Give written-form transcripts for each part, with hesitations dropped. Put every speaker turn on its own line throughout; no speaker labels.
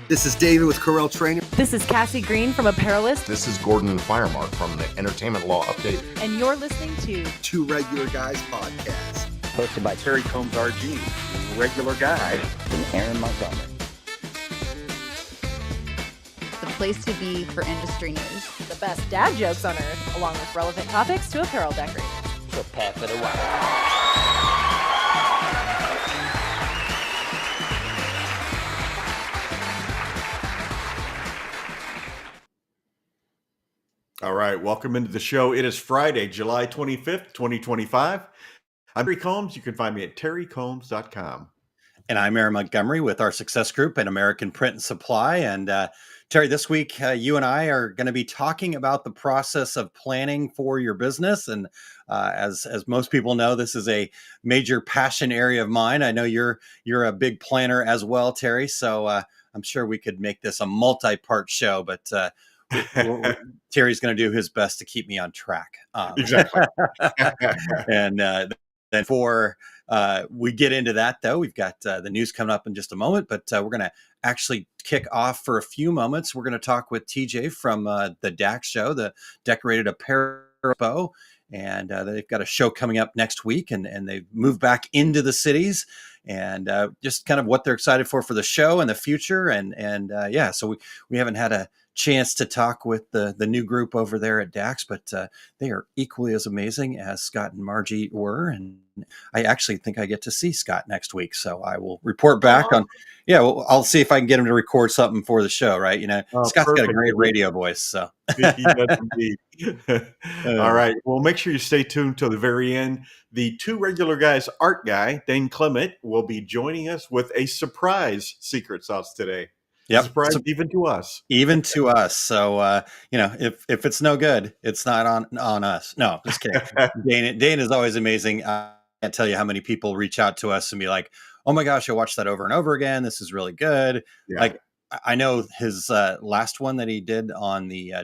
This is David with Corel Training.
This is Cassie Green from Apparelist.
This is Gordon Firemark from the Entertainment Law Update.
And you're listening to
Two Regular Guys Podcast.
Hosted by Terry Combs RG, Regular Guy, and Aaron Montgomery.
The place to be for industry news.
the best dad jokes on earth, along with relevant topics to apparel decorators.
So pass it away.
All right, welcome into the show. It is Friday, July 25th, 2025. I'm Terry Combs. You can find me at terrycombs.com.
And I'm Aaron Montgomery with our Success Group at American Print and Supply. And Terry, this week, you and I are going to be talking about the process of planning for your business. And as most people know, this is a major passion area of mine. I know you're a big planner as well, Terry. So I'm sure we could make this a multi-part show, but Terry's going to do his best to keep me on track.
Exactly.
And then before we get into that, though, we've got the news coming up in just a moment, but we're going to actually kick off for a few moments. We're going to talk with TJ from the DAX show, the Decorated Apparel, and they've got a show coming up next week, and they've moved back into the cities, and just kind of what they're excited for the show and the future. And so we haven't had a chance to talk with the new group over there at DAX, but they are equally as amazing as Scott and Margie were. And I actually think I get to see Scott next week. So I will report back on, I'll see if I can get him to record something for the show, right? Scott's
perfect.
got a great radio voice. So
He does indeed. All right. Well, make sure you stay tuned till the very end. The Two Regular Guys art guy, Dane Clement, will be joining us with a surprise secret sauce today.
Yep.
Surprise even to us.
Even to us. So, if it's no good, it's not on us. No, just kidding. Dane is always amazing. I can't tell you how many people reach out to us and be like, oh my gosh, I watched that over and over again. This is really good. Yeah. Like, I know his last one that he did on the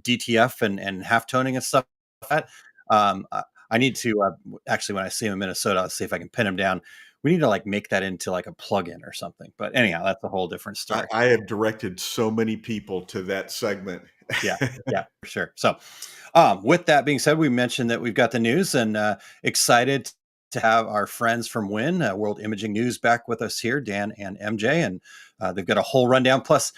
DTF and half toning and stuff like that. I need to actually, when I see him in Minnesota, I'll see if I can pin him down. We need to make that into a plugin or something. But anyhow, that's a whole different story.
I have directed so many people to that segment.
yeah, for sure. So with that being said, we mentioned that we've got the news, and excited to have our friends from WIN, World Imaging News, back with us here, Dan and MJ. And they've got a whole rundown. Plus,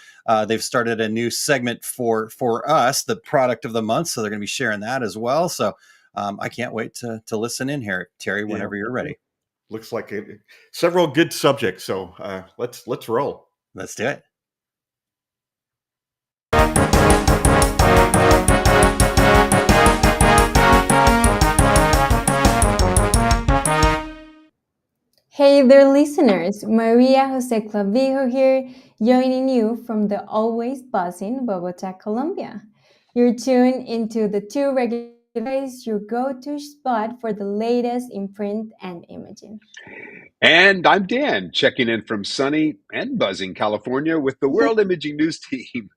they've started a new segment for us, the product of the month. So they're going to be sharing that as well. So I can't wait to listen in here, Terry, whenever you're ready.
Looks like several good subjects. So let's roll.
Let's do it.
Hey there, listeners. Maria Jose Clavijo here, joining you from the always buzzing Bogota, Colombia. You're tuned into the Two Regular Guys, your go-to spot for the latest in print and imaging.
And I'm Dan, checking in from sunny and buzzing California with the World Imaging News team.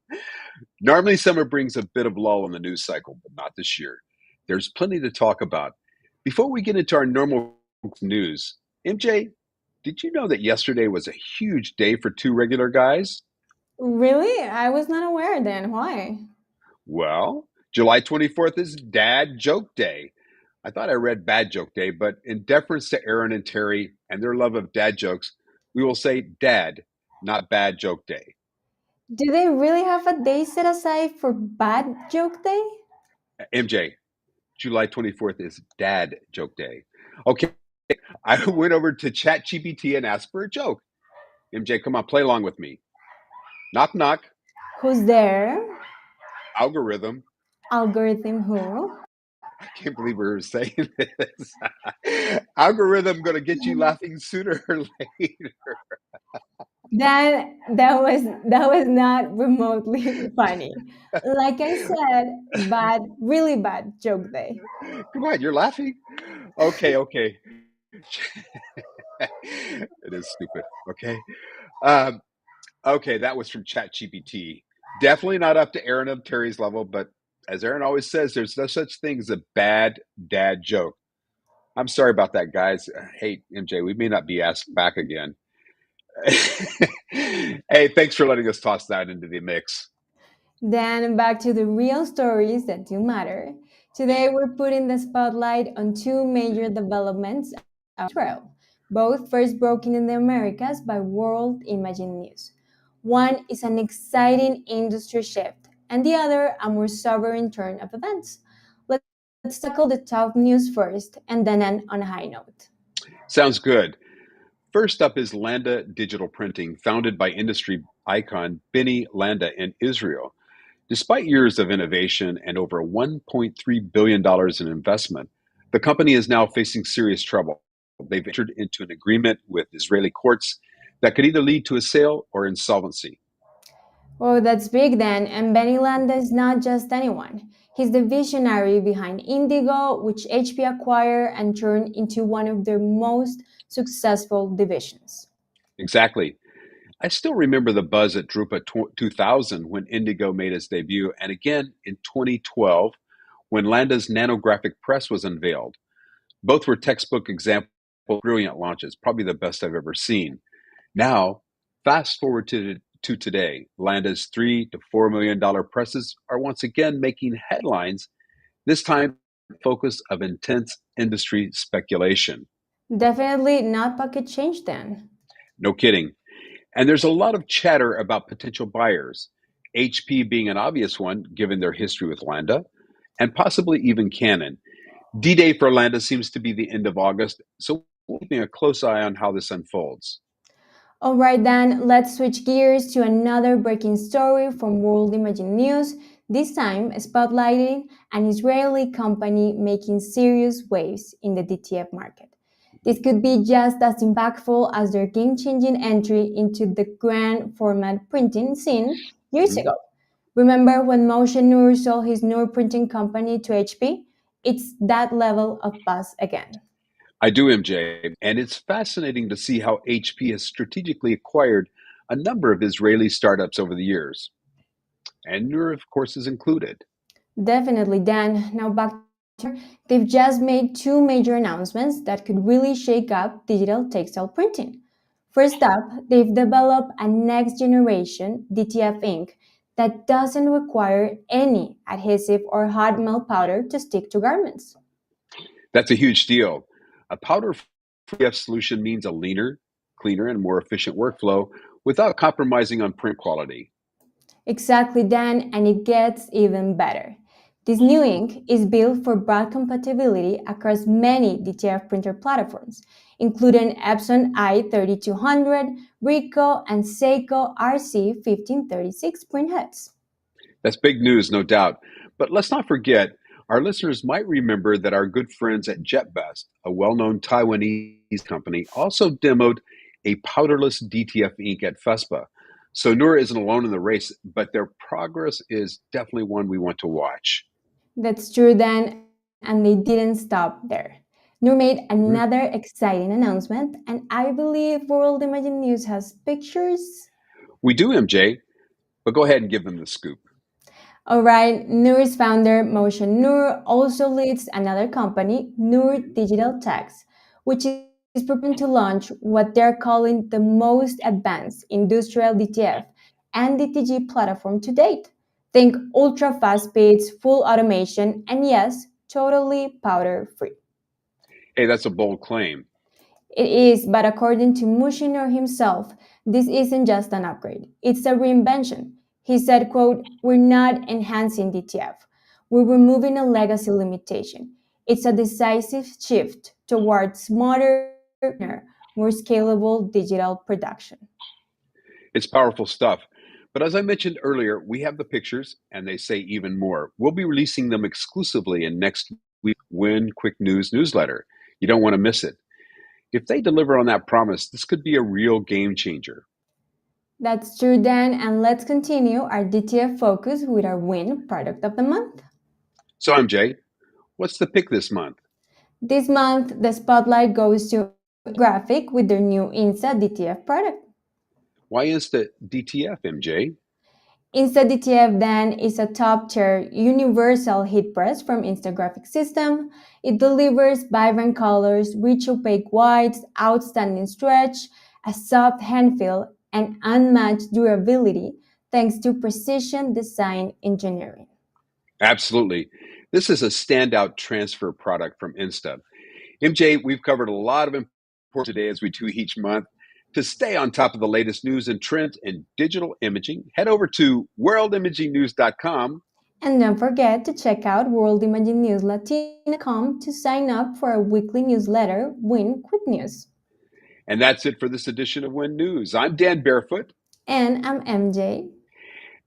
Normally, summer brings a bit of lull in the news cycle, but not this year. There's plenty to talk about. Before we get into our normal news, MJ, did you know that yesterday was a huge day for Two Regular Guys?
Really? I was not aware, Dan. Why?
Well, July 24th is Dad Joke Day. I thought I read Bad Joke Day, but in deference to Aaron and Terry and their love of dad jokes, we will say Dad, not Bad Joke Day.
Do they really have a day set aside for Bad Joke Day?
MJ, July 24th is Dad Joke Day. Okay, I went over to ChatGPT and asked for a joke. MJ, come on, play along with me. Knock, knock.
Who's there?
Algorithm.
Algorithm who?
I can't believe we were saying this. Algorithm going to get you laughing sooner or later.
That was not remotely funny. Like I said, really bad joke day.
Come on, you're laughing. Okay. It is stupid. Okay. Okay, that was from ChatGPT. Definitely not up to Aaron and Terry's level, but as Aaron always says, there's no such thing as a bad dad joke. I'm sorry about that, guys. Hey, MJ, we may not be asked back again. Hey, thanks for letting us toss that into the mix.
Then back to the real stories that do matter. Today we're putting the spotlight on two major developments of Israel, both first broken in the Americas by World Imaging News. One is an exciting industry shift, and the other a more sobering turn of events. Let's tackle the top news first and then end on a high note.
Sounds good. First up is Landa Digital Printing, founded by industry icon Benny Landa in Israel. Despite years of innovation and over $1.3 billion in investment, the company is now facing serious trouble. They've entered into an agreement with Israeli courts that could either lead to a sale or insolvency.
Oh, that's big then. And Benny Landa is not just anyone. He's the visionary behind Indigo, which HP acquired and turned into one of their most successful divisions.
Exactly. I still remember the buzz at Drupa 2000 when Indigo made its debut, and again in 2012 when Landa's nanographic press was unveiled. Both were textbook examples of brilliant launches, probably the best I've ever seen. Now, fast forward to today, Landa's $3 to $4 million presses are once again making headlines, this time focus of intense industry speculation.
Definitely not pocket change then.
No kidding. And there's a lot of chatter about potential buyers, HP being an obvious one given their history with Landa, and possibly even Canon. D-Day for Landa seems to be the end of August, so we're keeping a close eye on how this unfolds.
All right, then, let's switch gears to another breaking story from World Imaging News, this time spotlighting an Israeli company making serious waves in the DTF market. This could be just as impactful as their game changing entry into the grand format printing scene years
Mhm.
ago. Remember when Moshe Nur sold his Nur printing company to HP? It's that level of buzz again.
I do, MJ, and it's fascinating to see how HP has strategically acquired a number of Israeli startups over the years. And Nur, of course, is included.
Definitely, Dan. Now back to they've just made two major announcements that could really shake up digital textile printing. First up, they've developed a next generation DTF ink that doesn't require any adhesive or hot melt powder to stick to garments.
That's a huge deal. A powder-free F solution means a leaner, cleaner, and more efficient workflow without compromising on print quality.
Exactly, Dan, and it gets even better. This new ink is built for broad compatibility across many DTF printer platforms, including Epson i3200, Ricoh, and Seiko RC1536 printheads.
That's big news, no doubt. But let's not forget, our listeners might remember that our good friends at JetBest, a well-known Taiwanese company, also demoed a powderless DTF ink at FESPA. So Nur isn't alone in the race, but their progress is definitely one we want to watch.
That's true, Dan, and they didn't stop there. Noor made
Mhm.
another exciting announcement, and I believe World Imaging News has pictures.
We do, MJ, but go ahead and give them the scoop.
All right, Noor's founder, Moshe Noor, also leads another company, Noor Digital Techs, which is preparing to launch what they're calling the most advanced industrial DTF and DTG platform to date. Think ultra fast speeds, full automation, and yes, totally powder free.
Hey, that's a bold claim.
It is, but according to Mushiner himself, this isn't just an upgrade, it's a reinvention. He said, quote, "We're not enhancing DTF. We're removing a legacy limitation. It's a decisive shift towards smarter, more scalable digital production."
It's powerful stuff. But as I mentioned earlier, we have the pictures, and they say even more. We'll be releasing them exclusively in next week Win Quick News newsletter. You don't want to miss it. If they deliver on that promise, this could be a real game changer.
That's true, Dan, and let's continue our DTF focus with our win product of the month.
So, MJ, what's the pick this month?
This month, the spotlight goes to Graphic with their new Insta DTF product.
Why is the DTF, MJ?
InstaDTF then is a top-tier universal heat press from Instagraphic System. It delivers vibrant colors, rich opaque whites, outstanding stretch, a soft hand feel, and unmatched durability thanks to precision design engineering.
Absolutely. This is a standout transfer product from Insta. MJ, we've covered a lot of important today as we do each month. To stay on top of the latest news and trends in digital imaging, head over to worldimagingnews.com.
And don't forget to check out worldimagingnews.com to sign up for our weekly newsletter, Win Quick News.
And that's it for this edition of Win News. I'm Dan Barefoot.
And I'm MJ.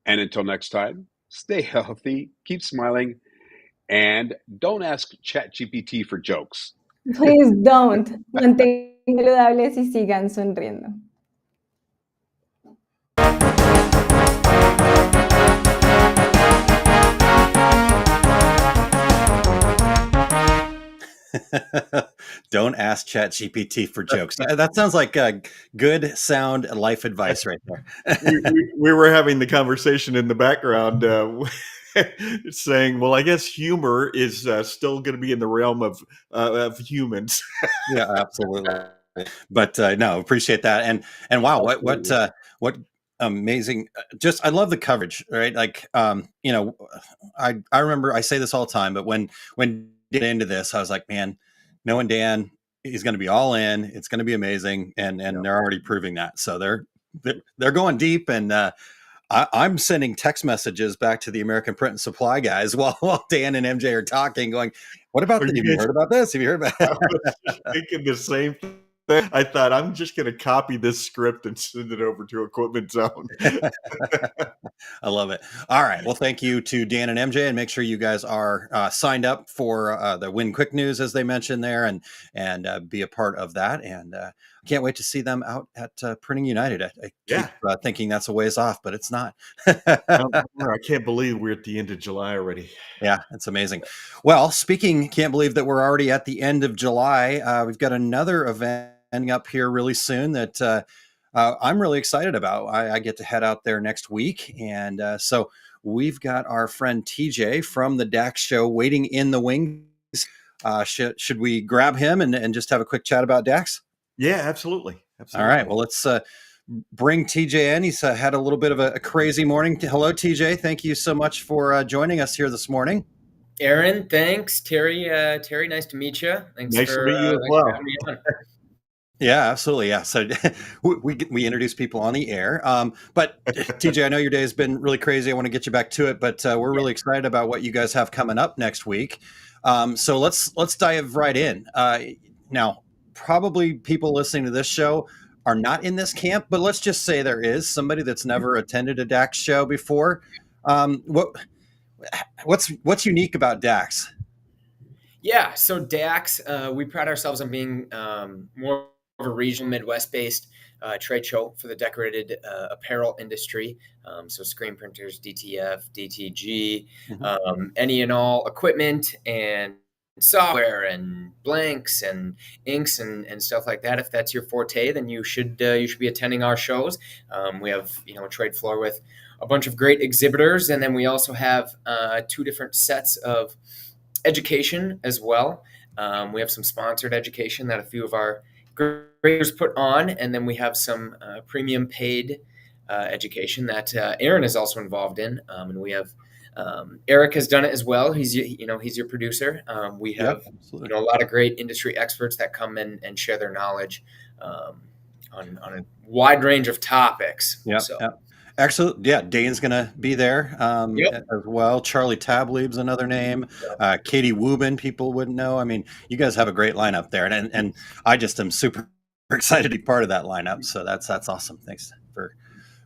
And until next time, stay healthy, keep smiling, and don't ask ChatGPT for jokes.
Please don't. Mantengan saludables y sigan sonriendo.
Don't ask ChatGPT for jokes. That sounds like good, sound life advice right there.
we were having the conversation in the background saying, well, I guess humor is still going to be in the realm of humans.
Yeah, absolutely. But no, appreciate that. And wow, what amazing, just I love the coverage, right? Like I remember, I say this all the time, but when get into this, I was like, man, knowing Dan, he's going to be all in. It's going to be amazing, and they're already proving that. So they're going deep, and I'm sending text messages back to the American Print and Supply guys while Dan and MJ are talking, going, "What about this? Have you heard about this? Have you heard about?"
I was just thinking the same thing. I thought, I'm just going to copy this script and send it over to Equipment Zone.
I love it. All right. Well, thank you to Dan and MJ, and make sure you guys are signed up for the Win Quick News, as they mentioned there, and be a part of that. And can't wait to see them out at Printing United. I keep thinking that's a ways off, but it's not.
I can't believe we're at the end of July already.
Yeah, it's amazing. Well, can't believe that we're already at the end of July. We've got another event up here really soon that I'm really excited about. I get to head out there next week. And so we've got our friend TJ from the DAX show waiting in the wings. Should we grab him and just have a quick chat about DAX?
Yeah, absolutely.
All right. Well, let's bring TJ in. He's had a little bit of a crazy morning. Hello, TJ. Thank you so much for joining us here this morning.
Aaron, thanks. Terry, nice to meet you. Thanks
nice to meet you as well.
Yeah, absolutely. Yeah. So we introduce people on the air. But TJ, I know your day has been really crazy. I want to get you back to it, but we're really excited about what you guys have coming up next week. So let's dive right in. Now, probably people listening to this show are not in this camp, but let's just say there is somebody that's never attended a DAX show before. What's unique about DAX?
Yeah, so DAX, we pride ourselves on being more of a regional Midwest-based trade show for the decorated apparel industry. So screen printers, DTF, DTG, any and all equipment and software and blanks and inks and stuff like that. If that's your forte, then you should be attending our shows. We have a trade floor with a bunch of great exhibitors, and then we also have two different sets of education as well. We have some sponsored education that a few of our graders put on, and then we have some premium paid education that Aaron is also involved in, and we have Eric has done it as well. He's your producer. We have a lot of great industry experts that come in and share their knowledge on a wide range of topics.
Yeah. Actually, yeah, Dane's going to be there as well. Charlie Tableeb's another name. Katie Wubin, people wouldn't know. I mean, you guys have a great lineup there, and I just am super excited to be part of that lineup. So that's awesome. Thanks for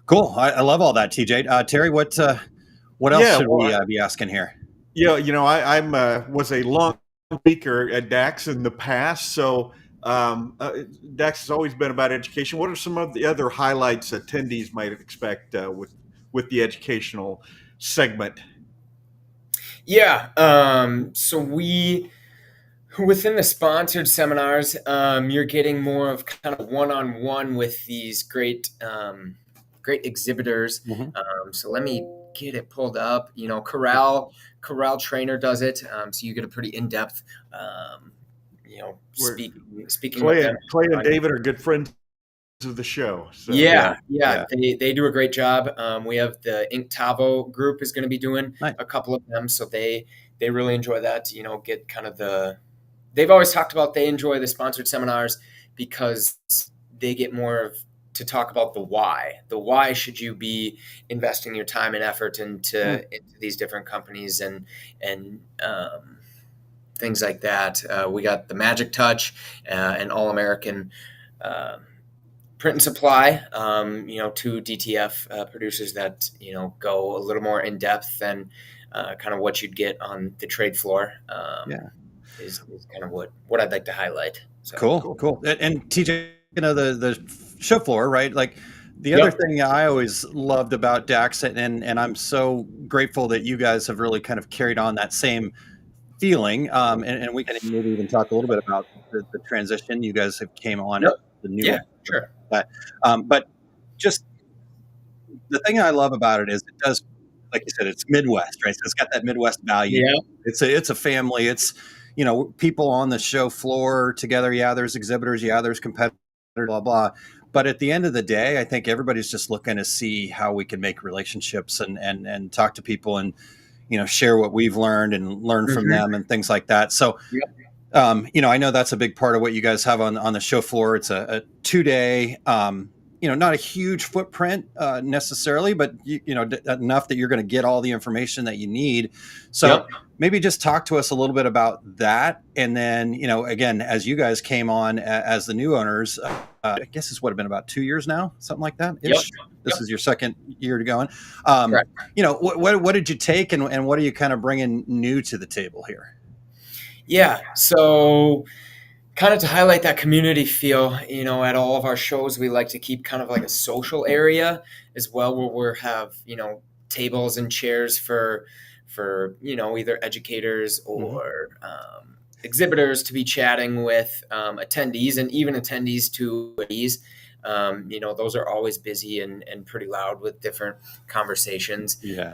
cool. I love all that, TJ. Terry, what else should we be asking here?
Yeah, I'm was a long speaker at DAX in the past, so. DAX has always been about education. What are some of the other highlights attendees might expect with the educational segment?
Yeah, so within the sponsored seminars, you're getting more of kind of one-on-one with these great exhibitors. So let me get it pulled up. Corral Trainer does it, so you get a pretty in-depth. Speaking
Clay and David are good friends of the show. So.
Yeah. They do a great job. We have the Ink Tavo group is going to be doing
Nice.
a couple of them, so they really enjoy that. Get kind of they've always talked about they enjoy the sponsored seminars because they get more of to talk about the why. The why should you be investing your time and effort into these different companies and things like that. We got the Magic Touch and All American Print and Supply. Two DTF producers that go a little more in depth than kind of what you'd get on the trade floor. Is kind of what I'd like to highlight. So,
Cool. And TJ, the show floor, right? Like the other thing I always loved about Dax, and I'm so grateful that you guys have really kind of carried on that same feeling. And we can maybe even talk a little bit about the transition. You guys have came on
Yep.
the new,
sure.
But just the thing I love about it is it does, like you said, it's Midwest, right? So it's got that Midwest value.
Yeah.
It's a family. It's, people on the show floor together. Yeah, there's exhibitors. Yeah, there's competitors, blah, blah. But at the end of the day, I think everybody's just looking to see how we can make relationships and talk to people and, share what we've learned and learn from them and things like that. So, I know that's a big part of what you guys have on the show floor. It's a 2-day, not a huge footprint necessarily, but enough that you're going to get all the information that you need. So maybe just talk to us a little bit about that. And then, again, as you guys came on as the new owners, I guess it's been about 2 years now, something like that. This is your second year to going. What did you take and what are you kind of bringing new to the table here?
Yeah. So kind of to highlight that community feel, at all of our shows, we like to keep kind of like a social area as well, where we have, tables and chairs for either educators or exhibitors to be chatting with attendees and even attendees to attendees. Those are always busy and pretty loud with different conversations.
Yeah.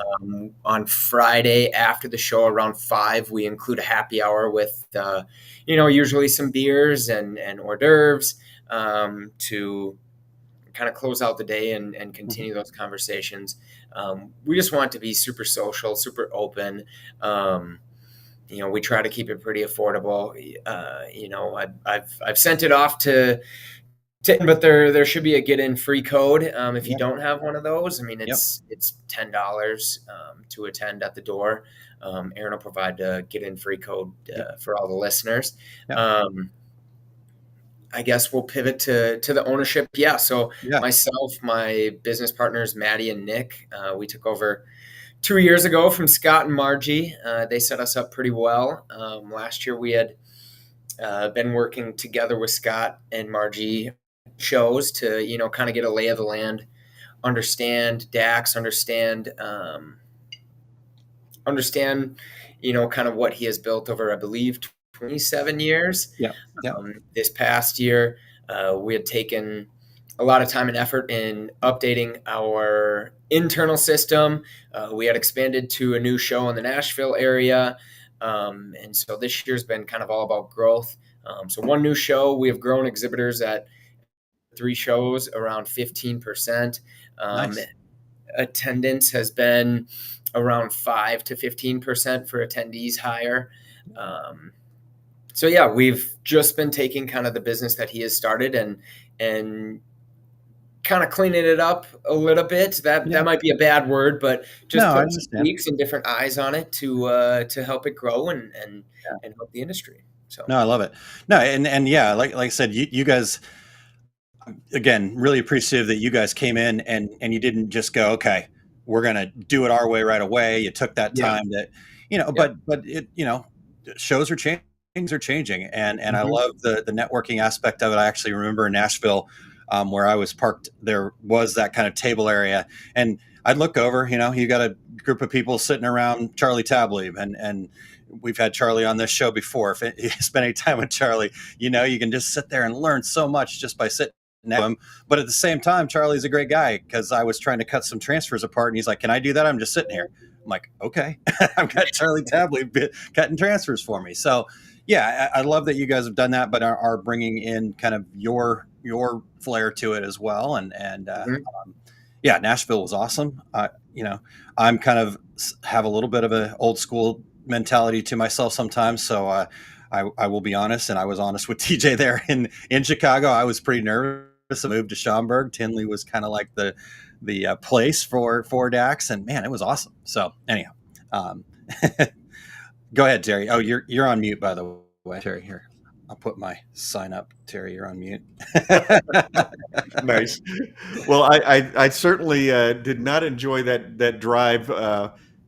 On Friday after the show around 5, we include a happy hour with, usually some beers and hors d'oeuvres to kind of close out the day and continue those conversations. We just want it to be super social, super open. We try to keep it pretty affordable. I've sent it off to but there should be a get in free code if you don't have one of those. I mean, it's $10 to attend at the door. Aaron will provide a get in free code for all the listeners. I guess we'll pivot to the ownership. So myself, my business partners, Maddie and Nick, we took over 2 years ago from Scott and Margie. They set us up pretty well. Last year we had been working together with Scott and Margie shows to, kind of get a lay of the land, understand Dax, understand, kind of what he has built over, I believe, 27 years. This past year, we had taken a lot of time and effort in updating our internal system. We had expanded to a new show in the Nashville area. And so this year's been kind of all about growth. So one new show, we have grown exhibitors at 3 shows around 15%.
Nice.
Attendance has been around 5 to 15% for attendees higher. We've just been taking kind of the business that he has started and kind of cleaning it up a little bit. That might be a bad word, but just put some tweaks and different eyes on it to help it grow and help the industry. So
no, I love it. No, and like I said, you guys, again, really appreciative that you guys came in and you didn't just go, okay, we're going to do it our way right away. You took that time that, but it, shows are changing, things are changing. And I love the networking aspect of it. I actually remember in Nashville, where I was parked, there was that kind of table area and I'd look over, you got a group of people sitting around Charlie Tabley and we've had Charlie on this show before. If you spend any time with Charlie, you can just sit there and learn so much just by sitting next to him. But at the same time, Charlie's a great guy because I was trying to cut some transfers apart and he's like, can I do that? I'm just sitting here. I'm like, okay, I've got Charlie Tabley cutting transfers for me. So I love that you guys have done that, but are bringing in kind of your flair to it as well. And
Mm-hmm.
yeah, Nashville was awesome. I'm kind of have a little bit of an old school mentality to myself sometimes. So I will be honest, and I was honest with TJ there in Chicago. I was pretty nervous. I moved to Schaumburg. Tinley was kind of like the place for Dax, and man, it was awesome. So anyhow, go ahead, Terry. Oh, you're on mute, by the way, Terry. Here, I'll put my sign up. Terry, you're on mute.
Nice. Well, I certainly did not enjoy that drive,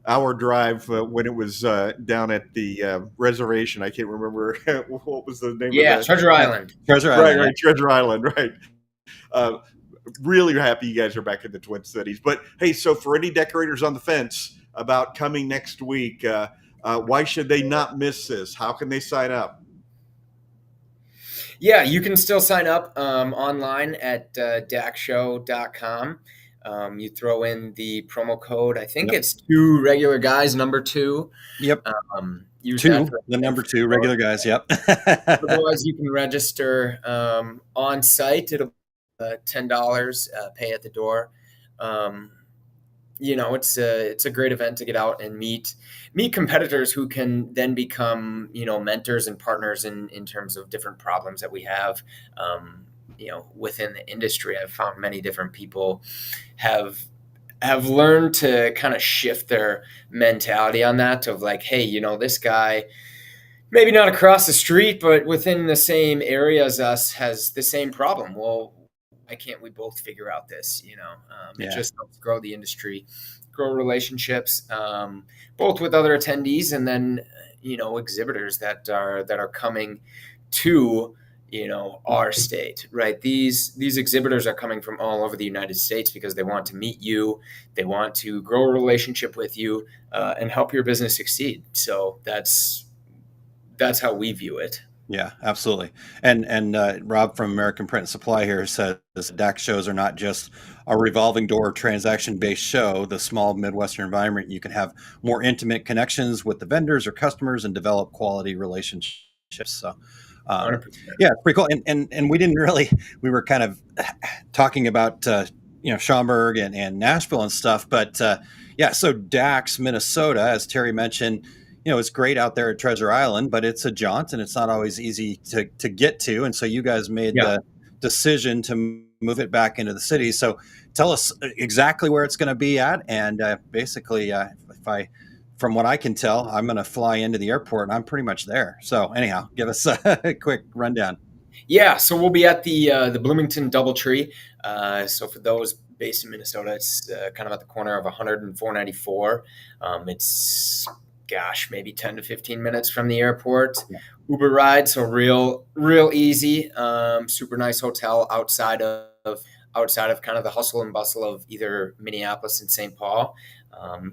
hour drive when it was down at the reservation. I can't remember what was the name of that.
Treasure Island.
Treasure Island.
Right, Treasure Island, right. Really happy you guys are back in the Twin Cities. But hey, so for any decorators on the fence about coming next week, why should they not miss this? How can they sign up?
Yeah, you can still sign up online at daxshow.com. You throw in the promo code. I think it's 2 regular guys, number 2.
Yep.
Use
2, the number 2 regular guys. Yep.
Otherwise, you can register on site. It'll $10, pay at the door. It's a great event to get out and meet competitors who can then become, mentors and partners in terms of different problems that we have, within the industry. I've found many different people have learned to kind of shift their mentality on that of like, hey, this guy, maybe not across the street, but within the same area as us has the same problem. Well, why can't we both figure out this? It just helps grow the industry, grow relationships, both with other attendees and then, exhibitors that are coming to, our state, right? These exhibitors are coming from all over the United States because they want to meet you. They want to grow a relationship with you and help your business succeed. So that's how we view it.
Yeah, absolutely. And Rob from American Print and Supply here says DAX shows are not just a revolving door transaction-based show. The small Midwestern environment, you can have more intimate connections with the vendors or customers and develop quality relationships. So, yeah, it's pretty cool. And we were kind of talking about, Schaumburg and Nashville and stuff. But so DAX, Minnesota, as Terry mentioned, it's great out there at Treasure Island, but it's a jaunt and it's not always easy to get to. And so you guys made the decision to move it back into the city. So tell us exactly where it's going to be at. And basically, from what I can tell, I'm going to fly into the airport and I'm pretty much there. So anyhow, give us a quick rundown.
Yeah, so we'll be at the Bloomington Doubletree. So for those based in Minnesota, it's kind of at the corner of 100 and 494. It's maybe 10 to 15 minutes from the airport. Uber ride, so real easy. Super nice hotel outside of kind of the hustle and bustle of either Minneapolis and St. Paul.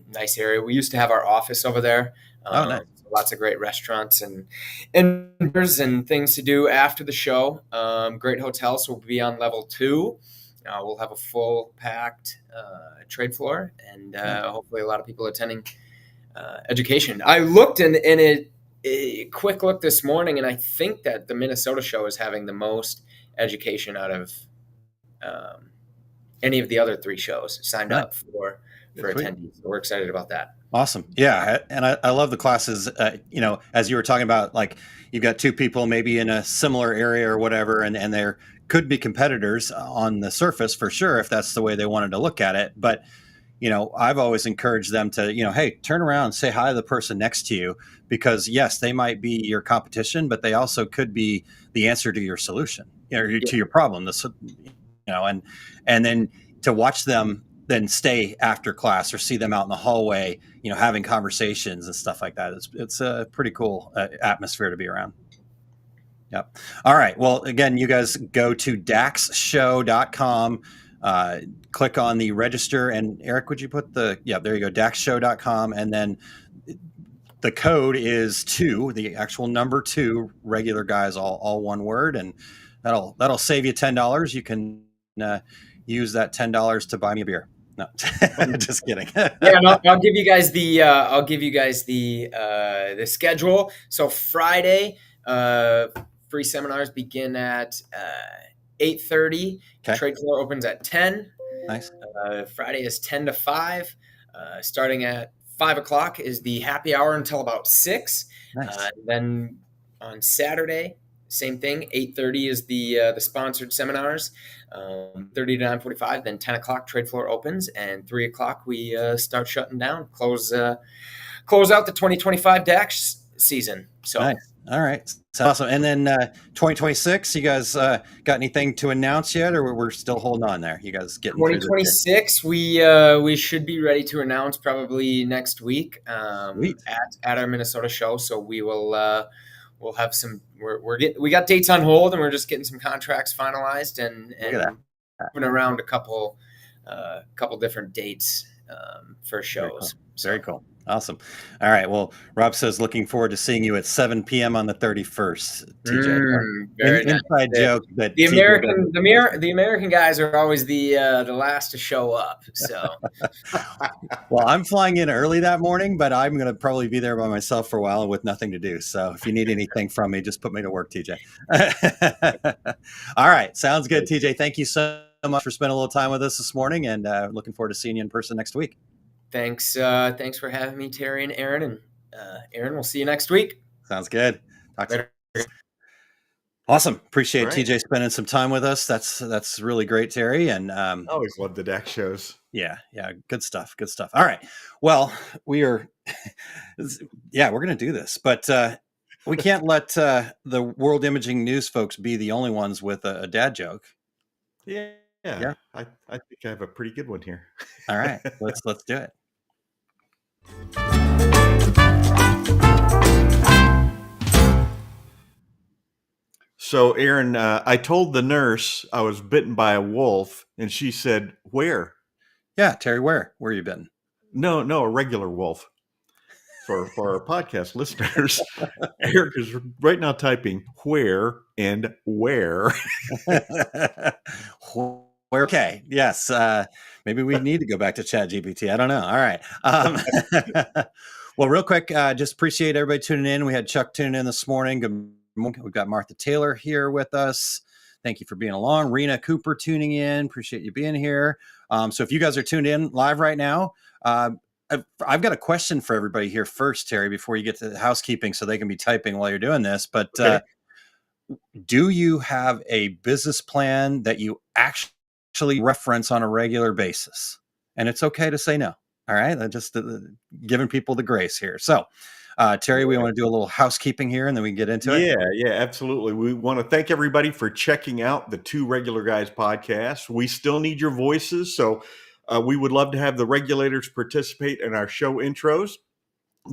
Nice area. We used to have our office over there.
Nice.
Lots of great restaurants and things to do after the show. Great hotel. So we'll be on level 2. We'll have a full packed trade floor and hopefully a lot of people attending education. I looked in a quick look this morning, and I think that the Minnesota show is having the most education out of any of the other 3 shows signed up for attendees. So we're excited about that.
Awesome. Yeah. And I love the classes, as you were talking about, like you've got 2 people maybe in a similar area or whatever, and there could be competitors on the surface for sure, if that's the way they wanted to look at it. But I've always encouraged them to, hey, turn around, say hi to the person next to you, because yes, they might be your competition, but they also could be the answer to your solution, to your problem. And then to watch them then stay after class or see them out in the hallway, having conversations and stuff like that. It's a pretty cool atmosphere to be around. Yep. All right. Well, again, you guys go to daxshow.com. Click on the register, and Eric, would you put there you go, daxshow.com, and then the code is 2, the actual number 2, regular guys, all one word, and that'll save you $10. You can use that $10 to buy me a beer. No, just kidding.
I'll give you guys the schedule. So Friday, free seminars begin at 8:30.
Okay.
Trade floor opens at 10.
Nice.
Friday is 10 to 5. Starting at 5 o'clock is the happy hour until about 6.
Nice.
Then on Saturday, same thing. 8:30 is the sponsored seminars. 30 to 9:45. Then 10 o'clock trade floor opens, and 3 o'clock we start shutting down. Close out the 2025 DAX season. So
nice. All right. So awesome. And then 2026, you guys got anything to announce yet, or we're still holding on there? You guys getting
2026, we should be ready to announce probably next week at our Minnesota show. So we will we'll have some. We got dates on hold, and we're just getting some contracts finalized and moving around a couple different dates for shows.
Very cool. Awesome. All right. Well, Rob says looking forward to seeing you at 7 p.m. on the 31st. TJ,
very nice.
Inside joke that
the American guys are always the last to show up. So,
well, I'm flying in early that morning, but I'm going to probably be there by myself for a while with nothing to do. So, if you need anything from me, just put me to work, TJ. All right. Sounds good, TJ. Thank you so much for spending a little time with us this morning, and looking forward to seeing you in person next week.
Thanks for having me, Terry and Aaron. And Aaron, we'll see you next week.
Sounds good. Talk later. Awesome. Appreciate TJ spending some time with us. That's really great, Terry. And
always love the DAX shows.
Yeah. Good stuff. All right. Well, we are we're gonna do this, but we can't let the World Imaging News folks be the only ones with a dad joke.
Yeah. I think I have a pretty good one here.
All right. Let's do it.
So, Aaron, I told the nurse I was bitten by a wolf, and she said, "Where?"
Yeah, Terry, where you bitten?
No, a regular wolf. For our podcast listeners, Eric is right now typing "where" and "where."
Okay. Yes. Maybe we need to go back to ChatGPT. I don't know. All right. Well, real quick, just appreciate everybody tuning in. We had Chuck tuning in this morning. Good morning. We've got Martha Taylor here with us. Thank you for being along. Rena Cooper tuning in. Appreciate you being here. So if you guys are tuned in live right now, I've got a question for everybody here first, Terry, before you get to the housekeeping so they can be typing while you're doing this. But do you have a business plan that you actually reference on a regular basis? And it's okay to say no. All right. I'm just giving people the grace here. So, Terry, we want to do a little housekeeping here and then we can get into it.
Yeah, absolutely. We want to thank everybody for checking out the Two Regular Guys podcast. We still need your voices. So we would love to have the regulators participate in our show intros.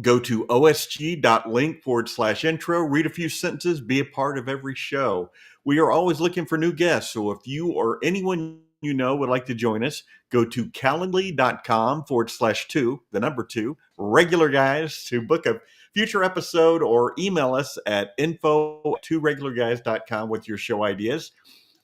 Go to osg.link/intro, read a few sentences, be a part of every show. We are always looking for new guests. So if you or anyone you know would like to join us, go to calendly.com/2 regular guys to book a future episode, or email us at info@tworegularguys.com with your show ideas.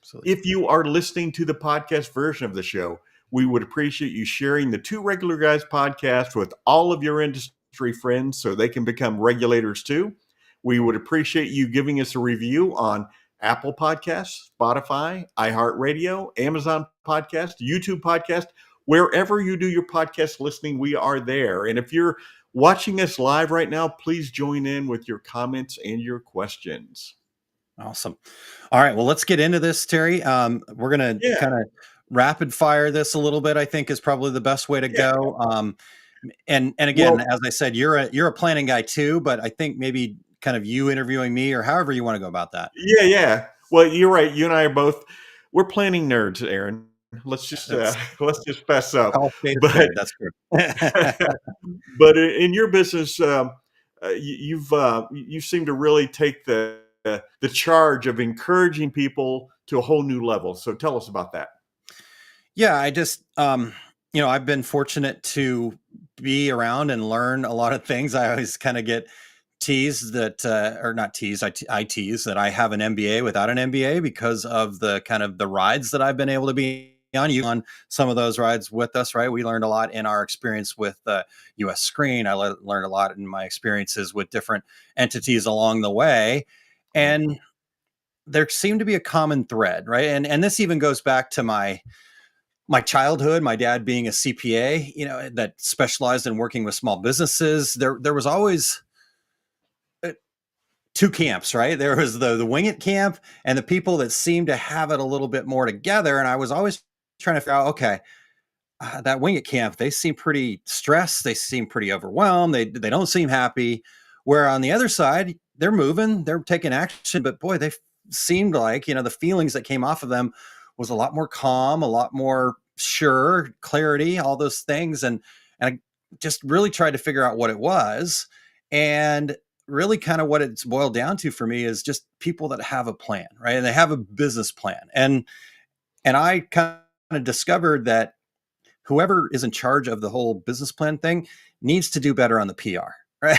Absolutely. If you are listening to the podcast version of the show, we would appreciate you sharing the Two Regular Guys podcast with all of your industry friends so they can become regulators too. We would appreciate you giving us a review on Apple Podcasts, Spotify, iHeartRadio, Amazon Podcast, YouTube Podcast, wherever you do your podcast listening, we are there. And if you're watching us live right now, please join in with your comments and your questions.
Awesome. All right. Well, let's get into this, Terry. We're going to kind of rapid fire this a little bit, I think is probably the best way to go. And again, as I said, you're a planning guy too, but I think maybe kind of you interviewing me or however you want to go about that.
Yeah. Well, you're right. You and I are we're planning nerds, Aaron. Let's just fess up.
But that's true.
But in your business, you seem to really take the charge of encouraging people to a whole new level. So tell us about that.
Yeah, I just I've been fortunate to be around and learn a lot of things. I always kind of get teased that, or not teased, I tease that I have an MBA without an MBA because of the kind of the rides that I've been able to be on. You on some of those rides with us, right? We learned a lot in our experience with US Screen. I learned a lot in my experiences with different entities along the way. And there seemed to be a common thread, right? And this even goes back to my childhood, my dad being a CPA, that specialized in working with small businesses. There was always two camps, right? There was the wing it camp and the people that seemed to have it a little bit more together. And I was always trying to figure out, okay, that wing it camp, they seem pretty stressed. They seem pretty overwhelmed. They don't seem happy. Where on the other side, they're moving, they're taking action, but boy, they seemed like, the feelings that came off of them was a lot more calm, a lot more sure, clarity, all those things. And I just really tried to figure out what it was. And really kind of what it's boiled down to for me is just people that have a plan, right? And they have a business plan. And I kind of discovered that whoever is in charge of the whole business plan thing needs to do better on the PR. Right?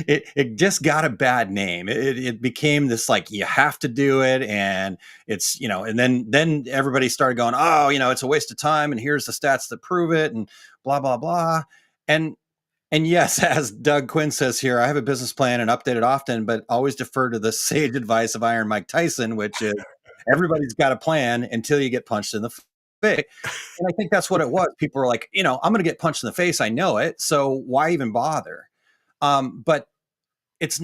It just got a bad name. It became this like you have to do it, and it's and then everybody started going, oh, it's a waste of time, and here's the stats that prove it, and blah blah blah. And yes, as Doug Quinn says here, I have a business plan and update it often, but always defer to the sage advice of Iron Mike Tyson, which is everybody's got a plan until you get punched in the face. And I think that's what it was. People were like, I'm going to get punched in the face. I know it. So why even bother? But it's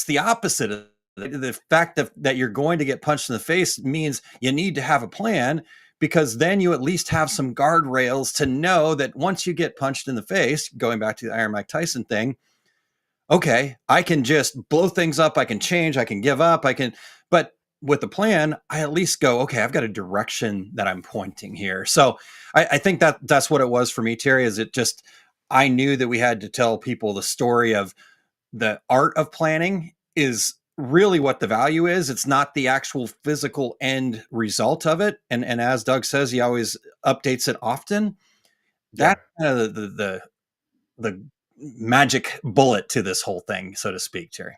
the opposite of the fact that you're going to get punched in the face means you need to have a plan, because then you at least have some guardrails to know that once you get punched in the face, going back to the Iron Mike Tyson thing, okay, I can just blow things up. I can change. I can give up. But with the plan, I at least go, okay, I've got a direction that I'm pointing here. So I think that's what it was for me, Terry, is it just, I knew that we had to tell people the story of the art of planning is really what the value is. It's not the actual physical end result of it. And as Doug says, he always updates it often. That's kind of the magic bullet to this whole thing, so to speak, Terry.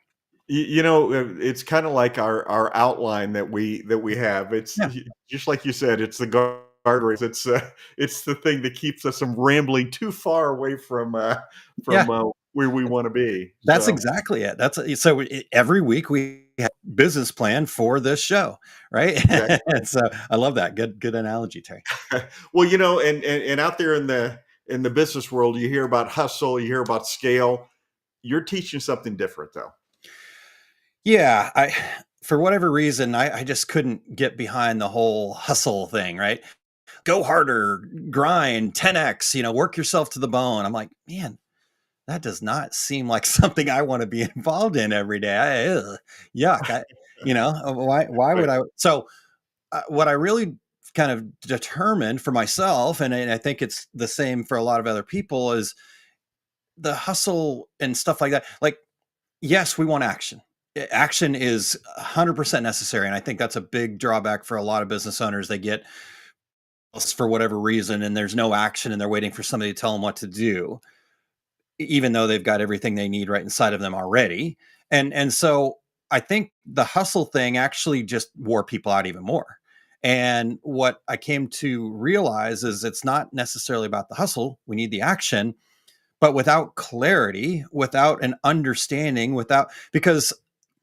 It's kind of like our outline that we have. It's just like you said, it's the guardrails. It's the thing that keeps us from rambling too far away from where we want to be.
That's exactly it. So every week we have a business plan for this show, right? Exactly. And so I love that. Good analogy, Terry.
Well, and out there in the business world, you hear about hustle, you hear about scale. You're teaching something different, though.
Yeah, for whatever reason, I just couldn't get behind the whole hustle thing, right? Go harder, grind, 10x, work yourself to the bone. I'm like, man, that does not seem like something I want to be involved in every day. Yuck. Why would I? So what I really kind of determined for myself, and I think it's the same for a lot of other people, is the hustle and stuff like that. Like, yes, we want action. Action is 100% necessary. And I think that's a big drawback for a lot of business owners. They get for whatever reason, and there's no action, and they're waiting for somebody to tell them what to do, even though they've got everything they need right inside of them already. And so I think the hustle thing actually just wore people out even more. And what I came to realize is it's not necessarily about the hustle. We need the action, but without clarity, without an understanding, because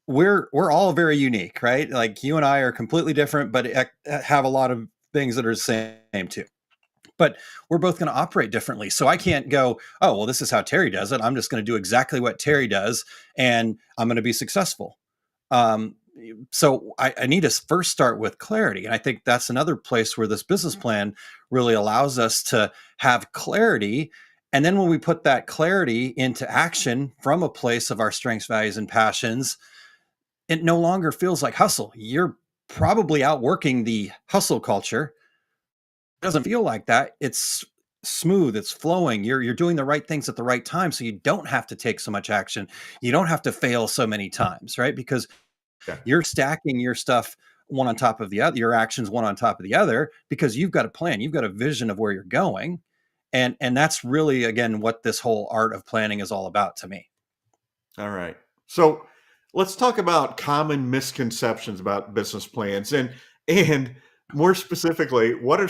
we're all very unique, right? Like you and I are completely different, but have a lot of things that are the same too. But we're both going to operate differently. So I can't go, oh, well, this is how Terry does it. I'm just going to do exactly what Terry does, and I'm going to be successful. So I need to first start with clarity. And I think that's another place where this business plan really allows us to have clarity. And then when we put that clarity into action from a place of our strengths, values, and passions, it no longer feels like hustle. You're probably outworking the hustle culture. It doesn't feel like that. It's smooth. It's flowing. You're doing the right things at the right time. So you don't have to take so much action. You don't have to fail so many times, right? Because you're stacking your stuff one on top of the other, your actions one on top of the other, because you've got a plan. You've got a vision of where you're going. And that's really, again, what this whole art of planning is all about to me.
All right. So let's talk about common misconceptions about business plans, and more specifically, what are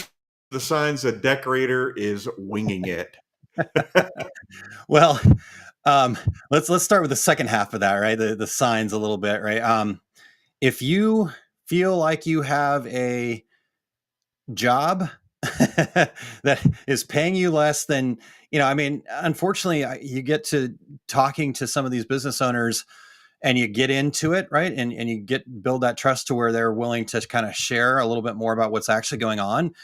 the signs a decorator is winging it?
Well, let's start with the second half of that, right? The signs a little bit, right? if you feel like you have a job that is paying you less than, I mean, unfortunately, you get to talking to some of these business owners and you get into it, right? And you build that trust to where they're willing to kind of share a little bit more about what's actually going on.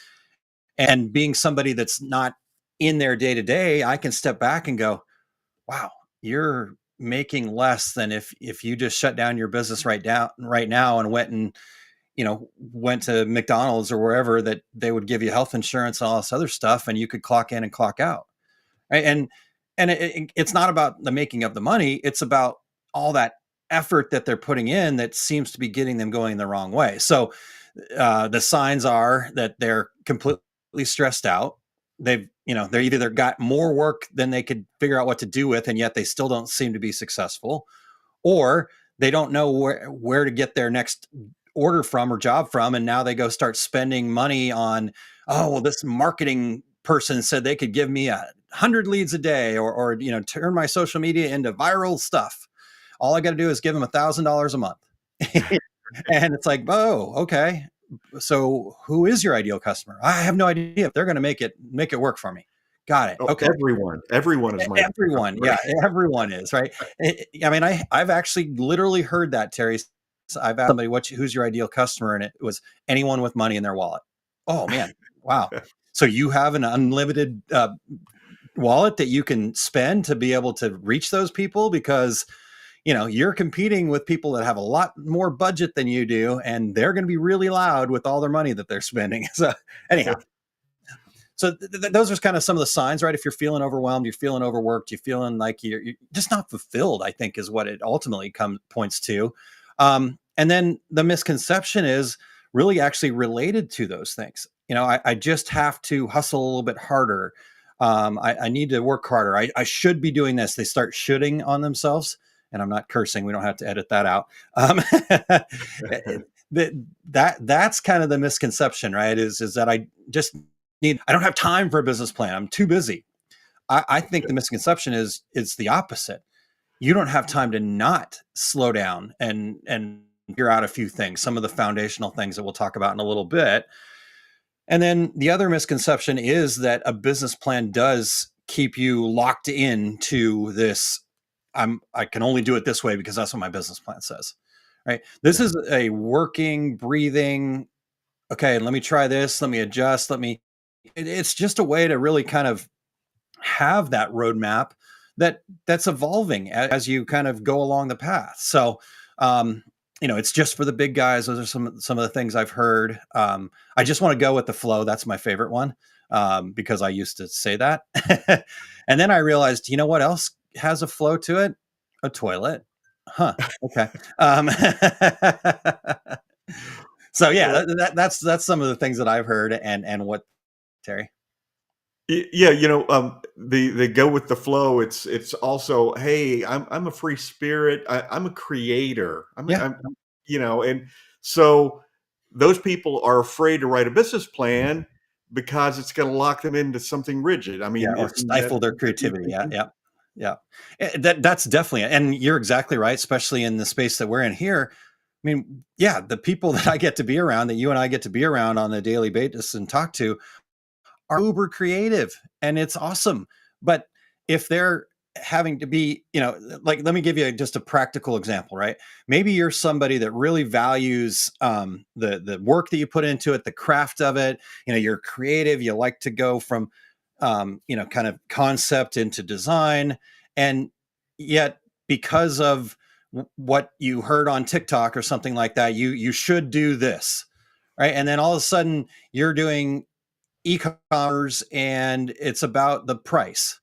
And being somebody that's not in there day to day, I can step back and go, wow, you're making less than if you just shut down your business right now and went to McDonald's or wherever that they would give you health insurance and all this other stuff, and you could clock in and clock out, right? And it's not about the making of the money; it's about all that effort that they're putting in that seems to be getting them going the wrong way. So the signs are that they're completely stressed out. They're either got more work than they could figure out what to do with, and yet they still don't seem to be successful, or they don't know where to get their next order from or job from, and now they go start spending money on, oh well, this marketing person said they could give me 100 leads a day, or turn my social media into viral stuff. All I got to do is give them $1,000 a month. And it's like, oh, okay, so who is your ideal customer? I have no idea if they're going to make it work for me. Got it. Okay.
Everyone is my
everyone. Yeah, everyone is, right. I mean, I've actually literally heard that, Terry. I've asked somebody, who's your ideal customer? And it was anyone with money in their wallet. Oh man. Wow. So you have an unlimited wallet that you can spend to be able to reach those people, because you're competing with people that have a lot more budget than you do, and they're going to be really loud with all their money that they're spending. So anyhow, so those are kind of some of the signs, right? If you're feeling overwhelmed, you're feeling overworked, you're feeling like you're just not fulfilled, I think is what it ultimately points to. And then the misconception is really actually related to those things. I just have to hustle a little bit harder. I need to work harder. I should be doing this. They start shoulding on themselves. And I'm not cursing. We don't have to edit that out. That's kind of the misconception, right? Is that I don't have time for a business plan. I'm too busy. I think the misconception is it's the opposite. You don't have time to not slow down and figure out a few things, some of the foundational things that we'll talk about in a little bit. And then the other misconception is that a business plan does keep you locked into this. I can only do it this way because that's what my business plan says, right? This is a working, breathing, okay, let me try this, let me adjust, it's just a way to really kind of have that roadmap that's evolving as you kind of go along the path. So, it's just for the big guys. Those are some of the things I've heard. I just want to go with the flow. That's my favorite one, because I used to say that. And then I realized, what else has a flow to it? A toilet. Huh. Okay. So yeah, that's some of the things that I've heard and what, Terry.
Yeah, they go with the flow. It's also, hey, I'm a free spirit. I'm a creator. And so those people are afraid to write a business plan because it's going to lock them into something rigid. I mean,
or stifle their creativity. Yeah. That's definitely, and you're exactly right, especially in the space that we're in here. I mean, yeah, the people that I get to be around, that you and I get to be around on a daily basis and talk to, are uber creative, and it's awesome. But if they're having to be, like, let me give you just a practical example, right? Maybe you're somebody that really values the work that you put into it, the craft of it. You're creative. You like to go from kind of concept into design. And yet, because of what you heard on TikTok or something like that, you should do this, right? And then all of a sudden you're doing e-commerce and it's about the price,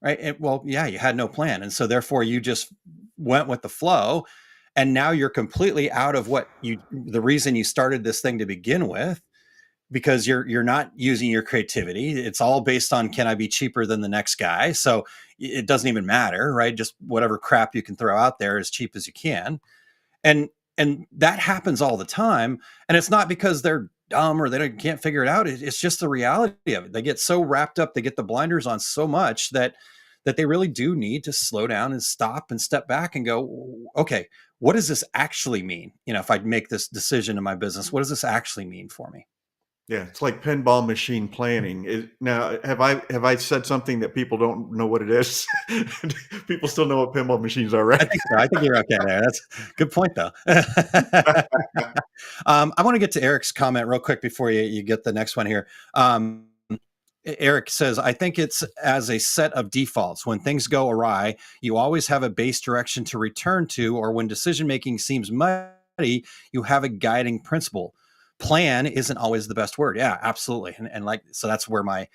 right? You had no plan. And so therefore you just went with the flow. And now you're completely out of the reason you started this thing to begin with, because you're not using your creativity. It's all based on, can I be cheaper than the next guy? So it doesn't even matter, right? Just whatever crap you can throw out there as cheap as you can. And that happens all the time. And it's not because they're dumb or they can't figure it out. It's just the reality of it. They get so wrapped up, they get the blinders on so much that that they really do need to slow down and stop and step back and go, okay, what does this actually mean? If I make this decision in my business, what does this actually mean for me?
Yeah, it's like pinball machine planning. Now, have I said something that people don't know what it is? People still know what pinball machines are, right?
I think so. I think you're okay there. That's a good point, though. I want to get to Eric's comment real quick before you get the next one here. Eric says, I think it's as a set of defaults. When things go awry, you always have a base direction to return to, or when decision-making seems muddy, you have a guiding principle. Plan isn't always the best word. Yeah, absolutely. And so that's where my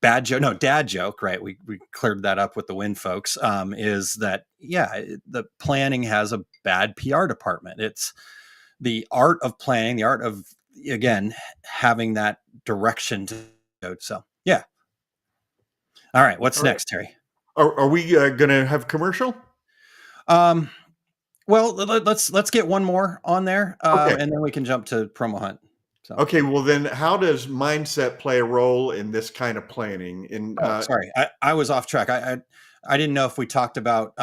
dad joke, right? We cleared that up with the Win folks, is that, the planning has a bad PR department. It's the art of planning, the art of, again, having that direction to go. So, yeah. All right. What's next, Terry?
Are we going to have commercial?
Well, let's get one more on there,
Okay.
and then we can jump to Promo Hunt. So.
Okay, well then, how does mindset play a role in this kind of planning?
Sorry, I was off track. I didn't know if we talked about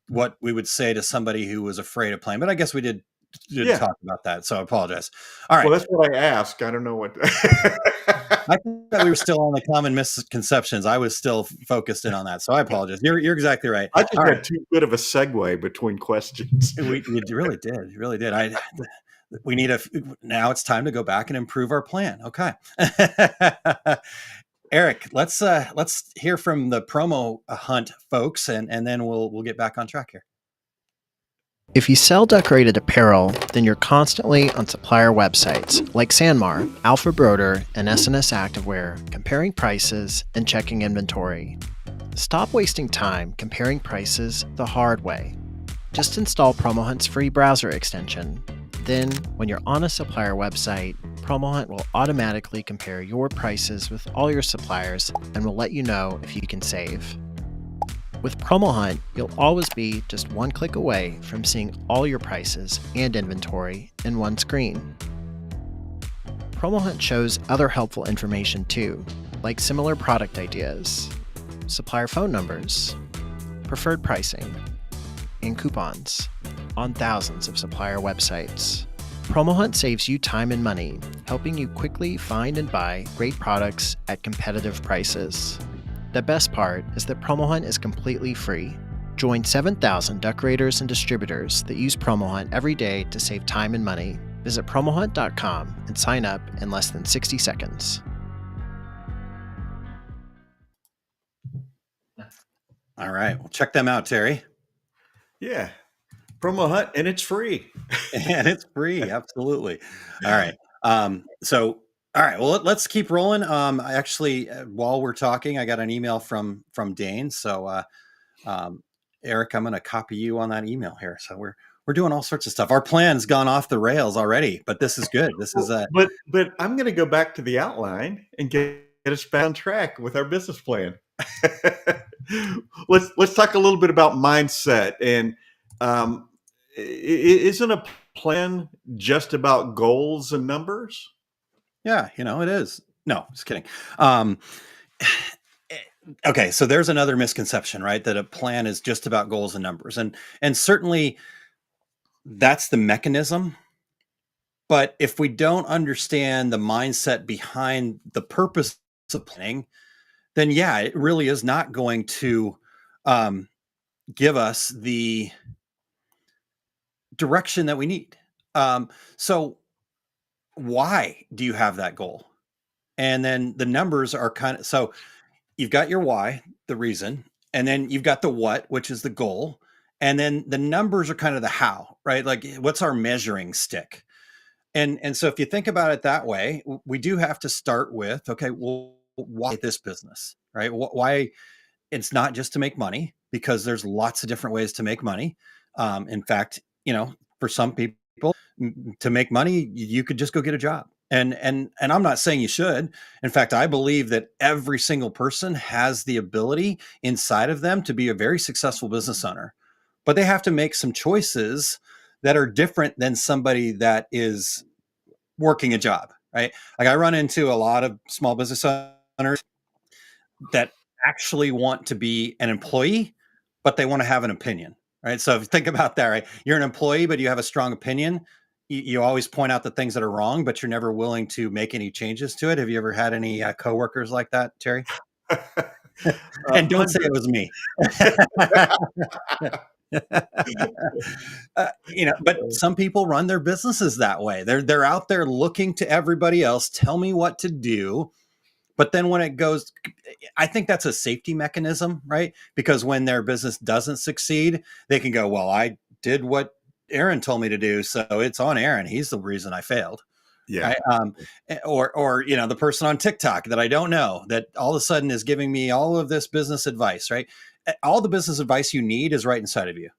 what we would say to somebody who was afraid of playing, but I guess we did talk about that. So I apologize. All right.
Well, that's what I asked. I don't know what.
I thought we were still on the common misconceptions. I was still focused in on that, so I apologize. You're exactly right.
I just had too good of a segue between questions.
You really did. You really did. We need now it's time to go back and improve our plan. Okay. Eric, let's hear from the Promo Hunt folks, and then we'll get back on track here.
If you sell decorated apparel, then you're constantly on supplier websites like Sanmar, Alpha Broder, and SNS Activewear, comparing prices and checking inventory. Stop wasting time comparing prices the hard way. Just install Promo Hunt's free browser extension. Then, when you're on a supplier website, Promo Hunt will automatically compare your prices with all your suppliers and will let you know if you can save. With Promo Hunt, you'll always be just one click away from seeing all your prices and inventory in one screen. Promo Hunt shows other helpful information too, like similar product ideas, supplier phone numbers, preferred pricing, and coupons on thousands of supplier websites. Promo Hunt saves you time and money, helping you quickly find and buy great products at competitive prices. The best part is that Promo Hunt is completely free. Join 7,000 decorators and distributors that use Promo Hunt every day to save time and money. Visit promohunt.com and sign up in less than 60 seconds.
All right. Well, check them out, Terry.
Yeah. Promo Hunt, and it's free.
And it's free. Absolutely. All right. All right. Well, let's keep rolling. Actually, while we're talking, I got an email from Dane. So, Eric, I'm going to copy you on that email here. So we're doing all sorts of stuff. Our plan's gone off the rails already, but this is good. This is
but I'm going to go back to the outline and get us back on track with our business plan. Let's talk a little bit about mindset. And isn't a plan just about goals and numbers?
Yeah, it is. No, just kidding. Okay, so there's another misconception, right? That a plan is just about goals and numbers. And certainly that's the mechanism. But if we don't understand the mindset behind the purpose of planning, then yeah, it really is not going to give us the direction that we need. So why do you have that goal? And then the numbers are so you've got your why, the reason, and then you've got the what, which is the goal. And then the numbers are kind of the how, right? Like, what's our measuring stick? And so if you think about it that way, we do have to start with, okay, well, why this business, right? Why? It's not just to make money, because there's lots of different ways to make money. In fact, for some people, to make money, you could just go get a job. And I'm not saying you should. In fact, I believe that every single person has the ability inside of them to be a very successful business owner, but they have to make some choices that are different than somebody that is working a job, right? Like, I run into a lot of small business owners that actually want to be an employee, but they want to have an opinion, right? So if you think about that, right? You're an employee, but you have a strong opinion. You always point out the things that are wrong, but you're never willing to make any changes to it. Have you ever had any coworkers like that, Terry? And don't say it was me. But some people run their businesses that way. They're out there looking to everybody else, tell me what to do. But then when it goes, I think that's a safety mechanism, right? Because when their business doesn't succeed, they can go, well, I did what Aaron told me to do, so it's on Aaron. He's the reason I failed.
Yeah.
Right? Or the person on TikTok that I don't know that all of a sudden is giving me all of this business advice, right? All the business advice you need is right inside of you.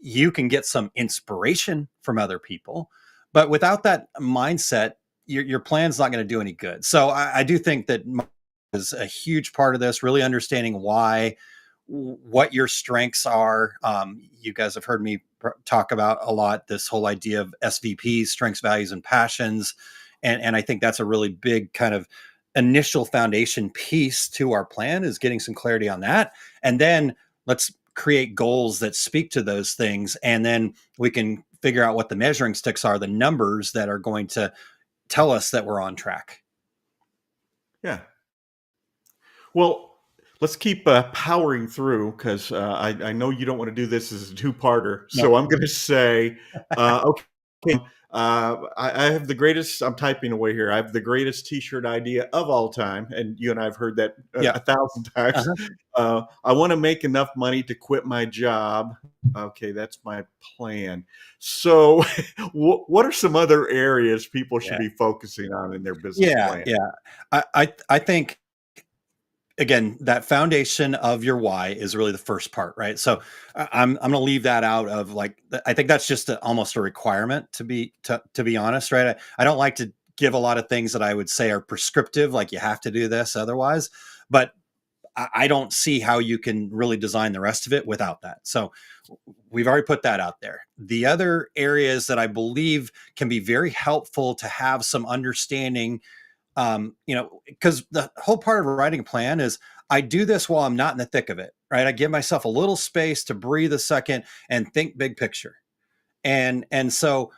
You can get some inspiration from other people, but without that mindset, your plan's not going to do any good. So I do think that is a huge part of this, really understanding what your strengths are. You guys have heard me talk about a lot, this whole idea of SVPs, strengths, values, and passions. And I think that's a really big kind of initial foundation piece to our plan, is getting some clarity on that. And then let's create goals that speak to those things. And then we can figure out what the measuring sticks are, the numbers that are going to tell us that we're on track.
Yeah. Well, let's keep powering through, because I know you don't want to do this as a two-parter. So
No.
I'm going to say, okay, I have the greatest, I'm typing away here. I have the greatest t-shirt idea of all time. And you and I have heard that 1,000 times. I want to make enough money to quit my job. Okay, that's my plan. So what are some other areas people should be focusing on in their business plan?
Yeah. I think, again, that foundation of your why is really the first part, right? So I'm going to leave that out of, like, I think that's just almost a requirement to be honest, right? I don't like to give a lot of things that I would say are prescriptive, like you have to do this otherwise, but I don't see how you can really design the rest of it without that. So we've already put that out there. The other areas that I believe can be very helpful to have some understanding, because the whole part of writing a plan is I do this while I'm not in the thick of it, right? I give myself a little space to breathe a second and think big picture. And so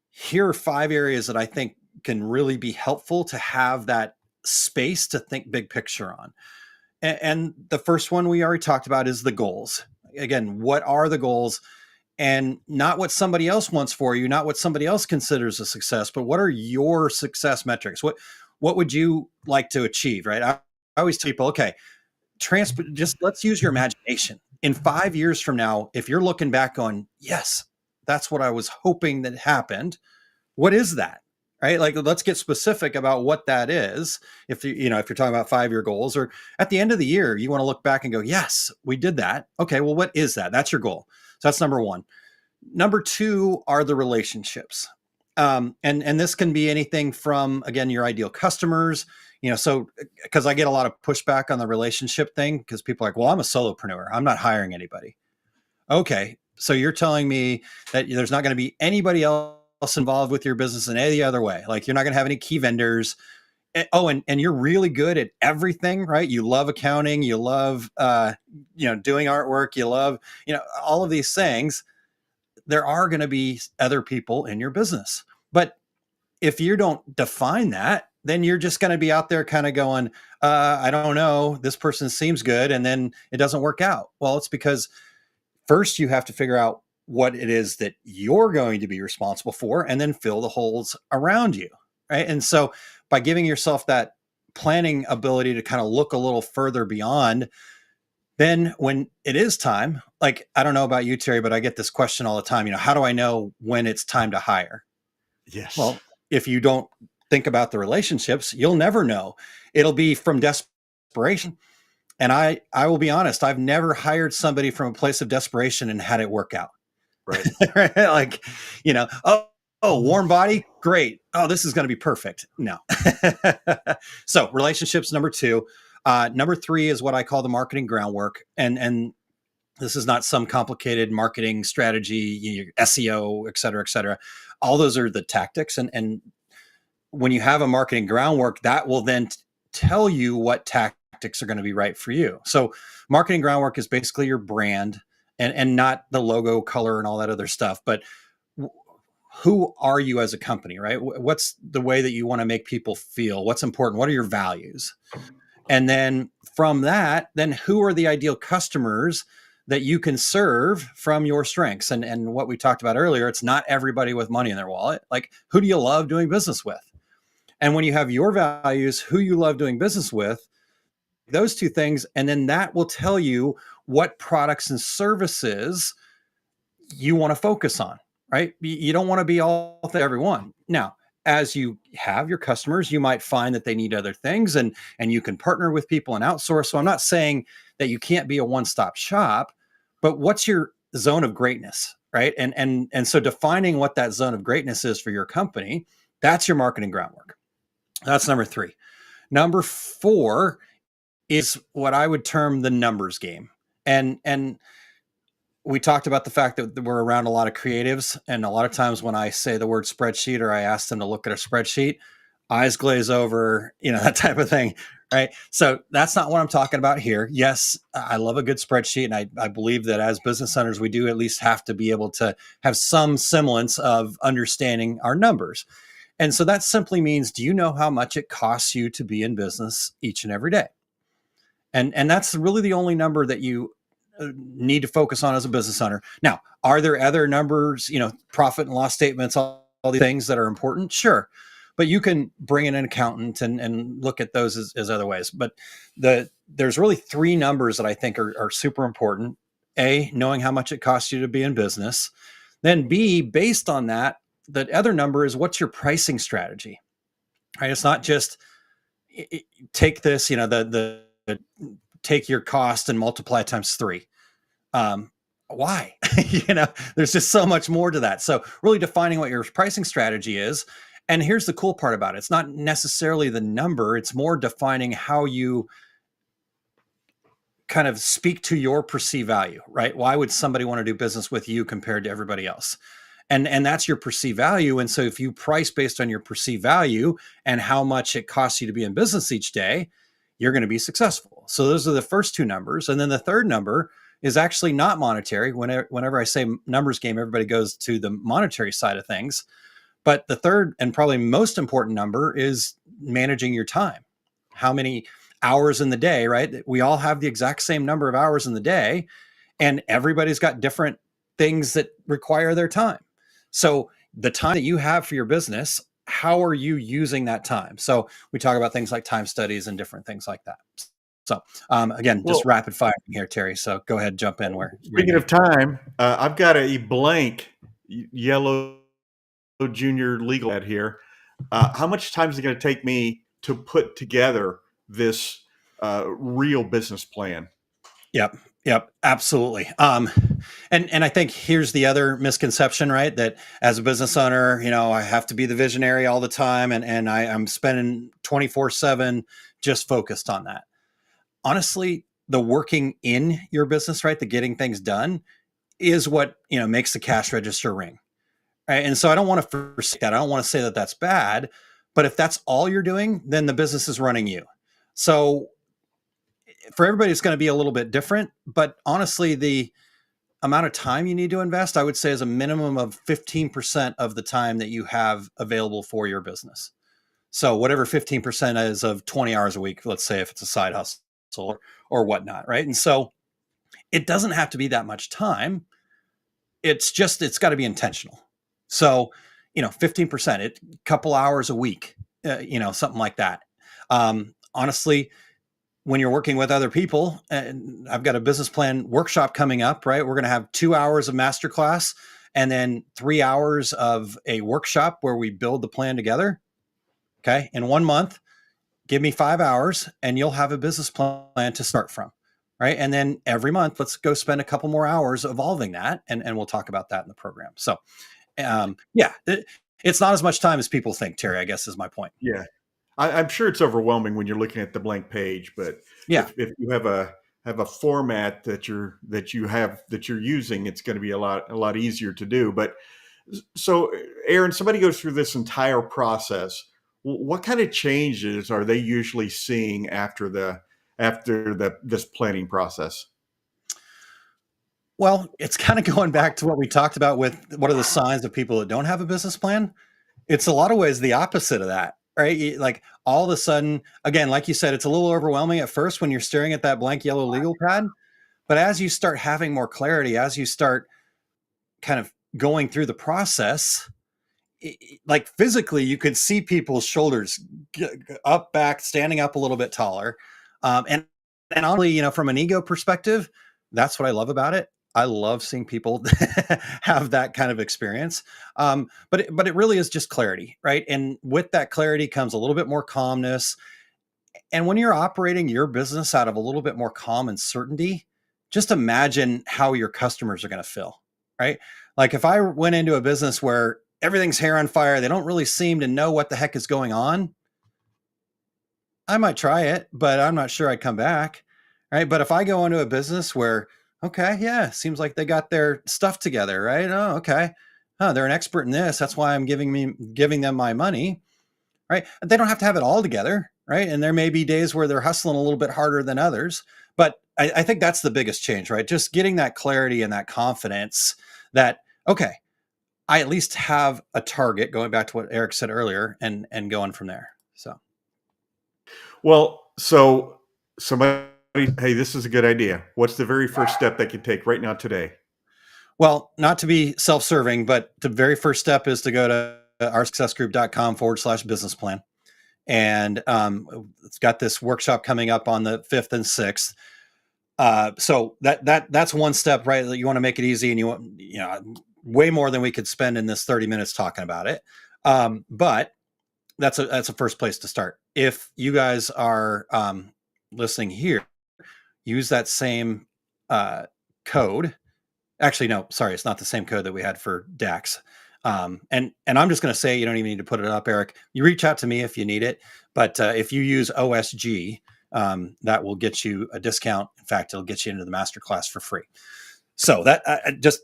here are 5 areas that I think can really be helpful to have that space to think big picture on. And the first one we already talked about is the goals. Again, what are the goals? And not what somebody else wants for you, not what somebody else considers a success, but what are your success metrics? What would you like to achieve, right? I always tell people, okay, just let's use your imagination. In 5 years from now, if you're looking back on, yes, that's what I was hoping that happened. What is that? Right? Like, let's get specific about what that is. If you're talking about 5-year goals, or at the end of the year, you want to look back and go, yes, we did that. Okay, well, what is that? That's your goal. So that's number 1. Number 2 are the relationships. And this can be anything from, again, your ideal customers, so because I get a lot of pushback on the relationship thing, because people are like, well, I'm a solopreneur, I'm not hiring anybody. Okay, so you're telling me that there's not going to be anybody else involved with your business in any other way. Like, you're not going to have any key vendors. Oh, and you're really good at everything, right? You love accounting, you love doing artwork, you love all of these things. There are going to be other people in your business, but if you don't define that, then you're just going to be out there kind of going, I don't know, this person seems good, and then it doesn't work out. Well, it's because first you have to figure out what it is that you're going to be responsible for, and then fill the holes around you, right? And so by giving yourself that planning ability to kind of look a little further beyond, then when it is time, like, I don't know about you, Terry, but I get this question all the time, how do I know when it's time to hire?
Yes.
Well, if you don't think about the relationships, you'll never know. It'll be from desperation. And I will be honest, I've never hired somebody from a place of desperation and had it work out.
Right.
Like, warm body, great. Oh, this is going to be perfect. No. So relationships, number 2. Number 3 is what I call the marketing groundwork. And this is not some complicated marketing strategy, SEO, et cetera, et cetera. All those are the tactics. And when you have a marketing groundwork, that will then tell you what tactics tactics are going to be right for you. So marketing groundwork is basically your brand and not the logo color and all that other stuff, but who are you as a company, right? What's the way that you want to make people feel? What's important? What are your values? And then from that, then who are the ideal customers that you can serve from your strengths? And what we talked about earlier, it's not everybody with money in their wallet. Like, who do you love doing business with? And when you have your values, who you love doing business with, those two things, and then that will tell you what products and services you want to focus on, right? You don't want to be all to everyone. Now, as you have your customers, you might find that they need other things, and you can partner with people and outsource. So I'm not saying that you can't be a one-stop shop, but what's your zone of greatness, right? And so defining what that zone of greatness is for your company, that's your marketing groundwork. That's number 3. Number 4 is what I would term the numbers game. And we talked about the fact that we're around a lot of creatives, and a lot of times when I say the word spreadsheet or I ask them to look at a spreadsheet, eyes glaze over, that type of thing, right? So that's not what I'm talking about here. Yes, I love a good spreadsheet, and I believe that as business owners, we do at least have to be able to have some semblance of understanding our numbers. And so that simply means, do you know how much it costs you to be in business each and every day? And that's really the only number that you need to focus on as a business owner. Now, are there other numbers, profit and loss statements, all these things that are important? Sure. But you can bring in an accountant and look at those as other ways. But there's really 3 numbers that I think are super important. A, knowing how much it costs you to be in business. Then B, based on that, the other number is, what's your pricing strategy, right? It's not just take this, take your cost and multiply it times 3. Why? There's just so much more to that. So really defining what your pricing strategy is. And here's the cool part about it. It's not necessarily the number. It's more defining how you kind of speak to your perceived value, right? Why would somebody want to do business with you compared to everybody else? And that's your perceived value. And so if you price based on your perceived value and how much it costs you to be in business each day, you're going to be successful. So those are the first 2 numbers. And then the third number is actually not monetary. Whenever I say numbers game, everybody goes to the monetary side of things. But the third and probably most important number is managing your time. How many hours in the day, right? We all have the exact same number of hours in the day, and everybody's got different things that require their time. So the time that you have for your business, how are you using that time? So we talk about things like time studies and different things like that. So again, just rapid fire here, Terry. So go ahead, jump in.
Speaking of time, I've got a blank yellow junior legal ad here. How much time is it going to take me to put together this real business plan?
Yep, absolutely. And I think here's the other misconception, right? That as a business owner, I have to be the visionary all the time, and I'm spending 24/7 just focused on that. Honestly, the working in your business, right, the getting things done, is what makes the cash register ring. Right? And so I don't want to forsake that. I don't want to say that that's bad, but if that's all you're doing, then the business is running you. So for everybody, it's going to be a little bit different, but honestly, the amount of time you need to invest, I would say, is a minimum of 15% of the time that you have available for your business. So whatever 15% is of 20 hours a week, let's say if it's a side hustle or whatnot, right? And so it doesn't have to be that much time. It's got to be intentional. So, 15%, a couple hours a week, something like that. Honestly, when you're working with other people, and I've got a business plan workshop coming up, right? We're going to have 2 hours of masterclass and then 3 hours of a workshop where we build the plan together. Okay. In 1 month, give me 5 hours and you'll have a business plan to start from. Right. And then every month, let's go spend a couple more hours evolving that. And we'll talk about that in the program. So, it's not as much time as people think, Terry, I guess is my point.
Yeah. I'm sure it's overwhelming when you're looking at the blank page, but if you have a format that you're using, it's going to be a lot easier to do. But so, Aaron, somebody goes through this entire process. What kind of changes are they usually seeing after after this planning process?
Well, it's kind of going back to what we talked about with what are the signs of people that don't have a business plan. It's a lot of ways the opposite of that, right? Like all of a sudden, again, like you said, it's a little overwhelming at first when you're staring at that blank yellow legal pad. But as you start having more clarity, as you start kind of going through the process, like physically, you could see people's shoulders up, back, standing up a little bit taller. And honestly, from an ego perspective, that's what I love about it. I love seeing people have that kind of experience. But it really is just clarity, right? And with that clarity comes a little bit more calmness. And when you're operating your business out of a little bit more calm and certainty, just imagine how your customers are going to feel, right? Like if I went into a business where everything's hair on fire, they don't really seem to know what the heck is going on, I might try it, but I'm not sure I'd come back, right? But if I go into a business where, okay, yeah, seems like they got their stuff together, right? Oh, okay. Oh, they're an expert in this. That's why I'm giving them my money, right? They don't have to have it all together, right? And there may be days where they're hustling a little bit harder than others, but I think that's the biggest change, right? Just getting that clarity and that confidence that, okay, I at least have a target, going back to what Eric said earlier, and going from there. So,
well, so somebody, hey, this is a good idea. What's the very first step they can take right now today?
Well, not to be self-serving, but the very first step is to go to oursuccessgroup.com/business plan. And it's got this workshop coming up on the 5th and 6th. So that's one step, right? You want to make it easy, and you want, way more than we could spend in this 30 minutes talking about it. But that's a first place to start. If you guys are listening here, use that same code. Actually, no, sorry, it's not the same code that we had for DAX. And I'm just going to say, you don't even need to put it up, Eric. You reach out to me if you need it. But if you use OSG, that will get you a discount. In fact, it'll get you into the masterclass for free. So that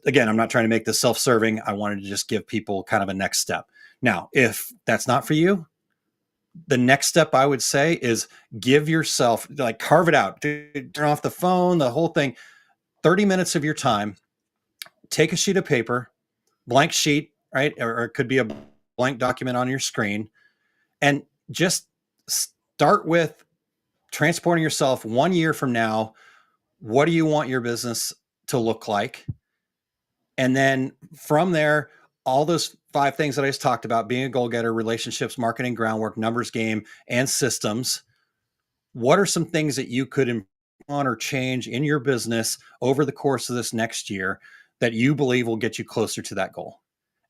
again, I'm not trying to make this self-serving. I wanted to just give people kind of a next step. Now, if that's not for you, the next step I would say is give yourself, like, carve it out, turn off the phone, the whole thing, 30 minutes of your time, take a sheet of paper, blank sheet, right? Or it could be a blank document on your screen, and just start with transporting yourself 1 year from now. What do you want your business to look like? And then from there, all those 5 things that I just talked about, being a goal-getter, relationships, marketing, groundwork, numbers game, and systems. What are some things that you could improve on or change in your business over the course of this next year that you believe will get you closer to that goal?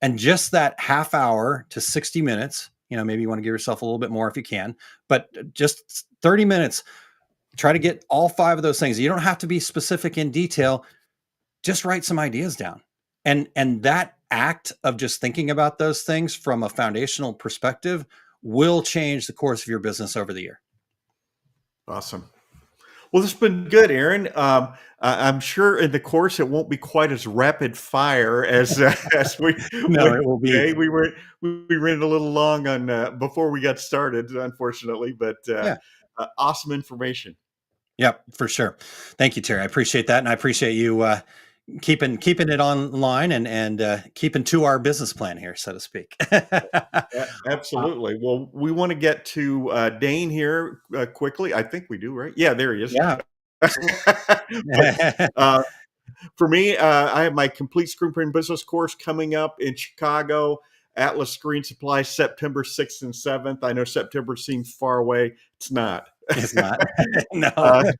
And just that half hour to 60 minutes, maybe you want to give yourself a little bit more if you can, but just 30 minutes, try to get all 5 of those things. You don't have to be specific in detail. Just write some ideas down. And that act of just thinking about those things from a foundational perspective will change the course of your business over the year.
Awesome. Well, this has been good, Aaron. I'm sure in the course it won't be quite as rapid fire as we.
No, it will be.
We ran a little long on before we got started, unfortunately, but awesome information.
Yep, for sure. Thank you, Terry. I appreciate that, and I appreciate you keeping it online and keeping to our business plan here, so to speak.
Absolutely. Well, we want to get to Dane here quickly. I think we do, right? Yeah, there he is.
Yeah.
For me, I have my complete screen print business course coming up in Chicago. Atlas Screen Supply, September 6th and 7th. I know September seems far away. It's not.
It's not. No.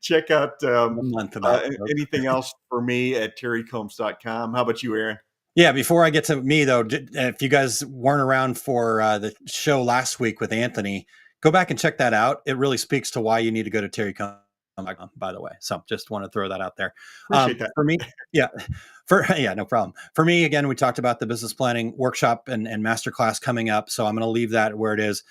Check out
a month about
anything else for me at terrycombs.com. How about you, Aaron?
Yeah, before I get to me, though, if you guys weren't around for the show last week with Anthony, go back and check that out. It really speaks to why you need to go to terrycombs.com, by the way. So just want to throw that out there.
Appreciate that.
For me, no problem. For me, again, we talked about the business planning workshop and masterclass coming up. So I'm going to leave that where it is.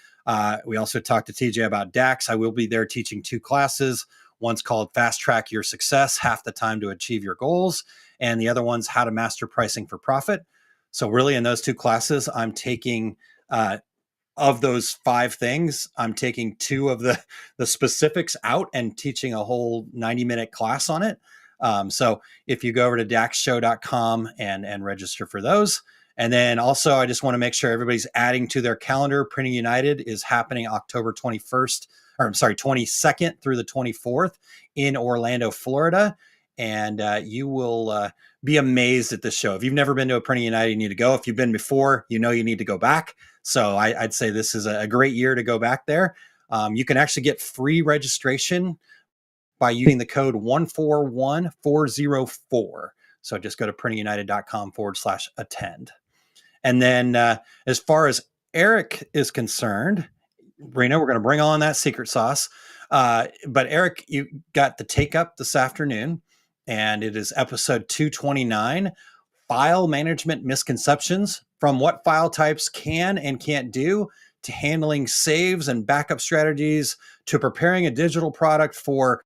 We also talked to TJ about DAX. I will be there teaching 2 classes. One's called Fast Track Your Success, Half the Time to Achieve Your Goals. And the other one's How to Master Pricing for Profit. So really in those 2 classes, I'm taking a of those 5 things, I'm taking 2 of the specifics out and teaching a whole 90-minute class on it. So if you go over to daxshow.com and register for those. And then also, I just want to make sure everybody's adding to their calendar. Printing United is happening October 22nd through the 24th in Orlando, Florida. And you will be amazed at this show. If you've never been to a Printing United, you need to go. If you've been before, you need to go back. So I'd say this is a great year to go back there. You can actually get free registration by using the code 141404. So just go to printingunited.com/attend. And then as far as Eric is concerned, Rena, we're going to bring on that secret sauce. But Eric, you got the take up this afternoon, and it is episode 229, File Management Misconceptions, from what file types can and can't do, to handling saves and backup strategies, to preparing a digital product for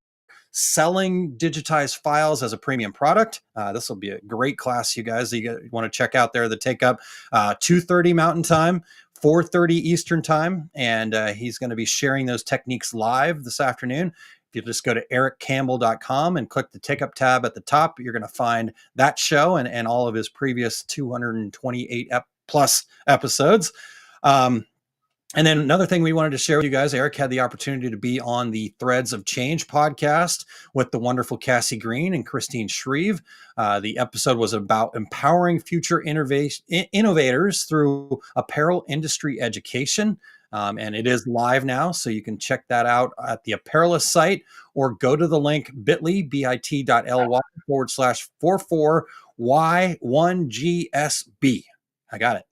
selling digitized files as a premium product. This will be a great class, you guys. You want to check out there, the take up, 2:30 Mountain Time, 4:30 Eastern Time. And he's going to be sharing those techniques live this afternoon. If you just go to ericcampbell.com and click the take up tab at the top, you're going to find that show and all of his previous 228 plus episodes. And then another thing we wanted to share with you guys, Eric had the opportunity to be on the Threads of Change podcast with the wonderful Cassie Green and Christine Shreve. The episode was about empowering future innovators through apparel industry education. And it is live now, so you can check that out at the Apparelist site, or go to the link bit.ly/44Y1GSB. I got it.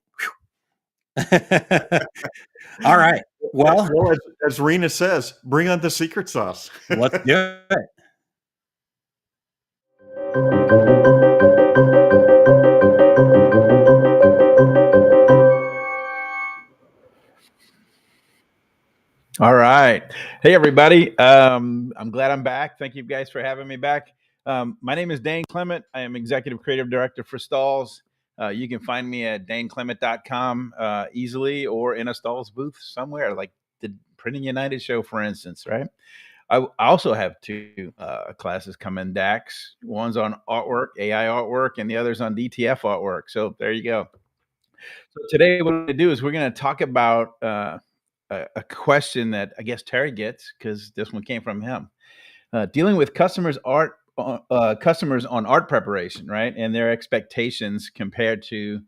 All right. Well,
as Rena says, bring on the secret sauce.
Let's do it.
All right. Hey, everybody. I'm glad I'm back. Thank you guys for having me back. My name is Dane Clement. I am Executive Creative Director for Stalls. You can find me at daneclement.com easily, or in a Stalls booth somewhere, like the Printing United show, for instance, right? I also have 2 classes coming, Dax. One's on artwork, AI artwork, and the other's on DTF artwork. So there you go. So today what we're going to do is we're going to talk about a question that I guess Terry gets, because this one came from him. Dealing with customers on art preparation, right, and their expectations compared to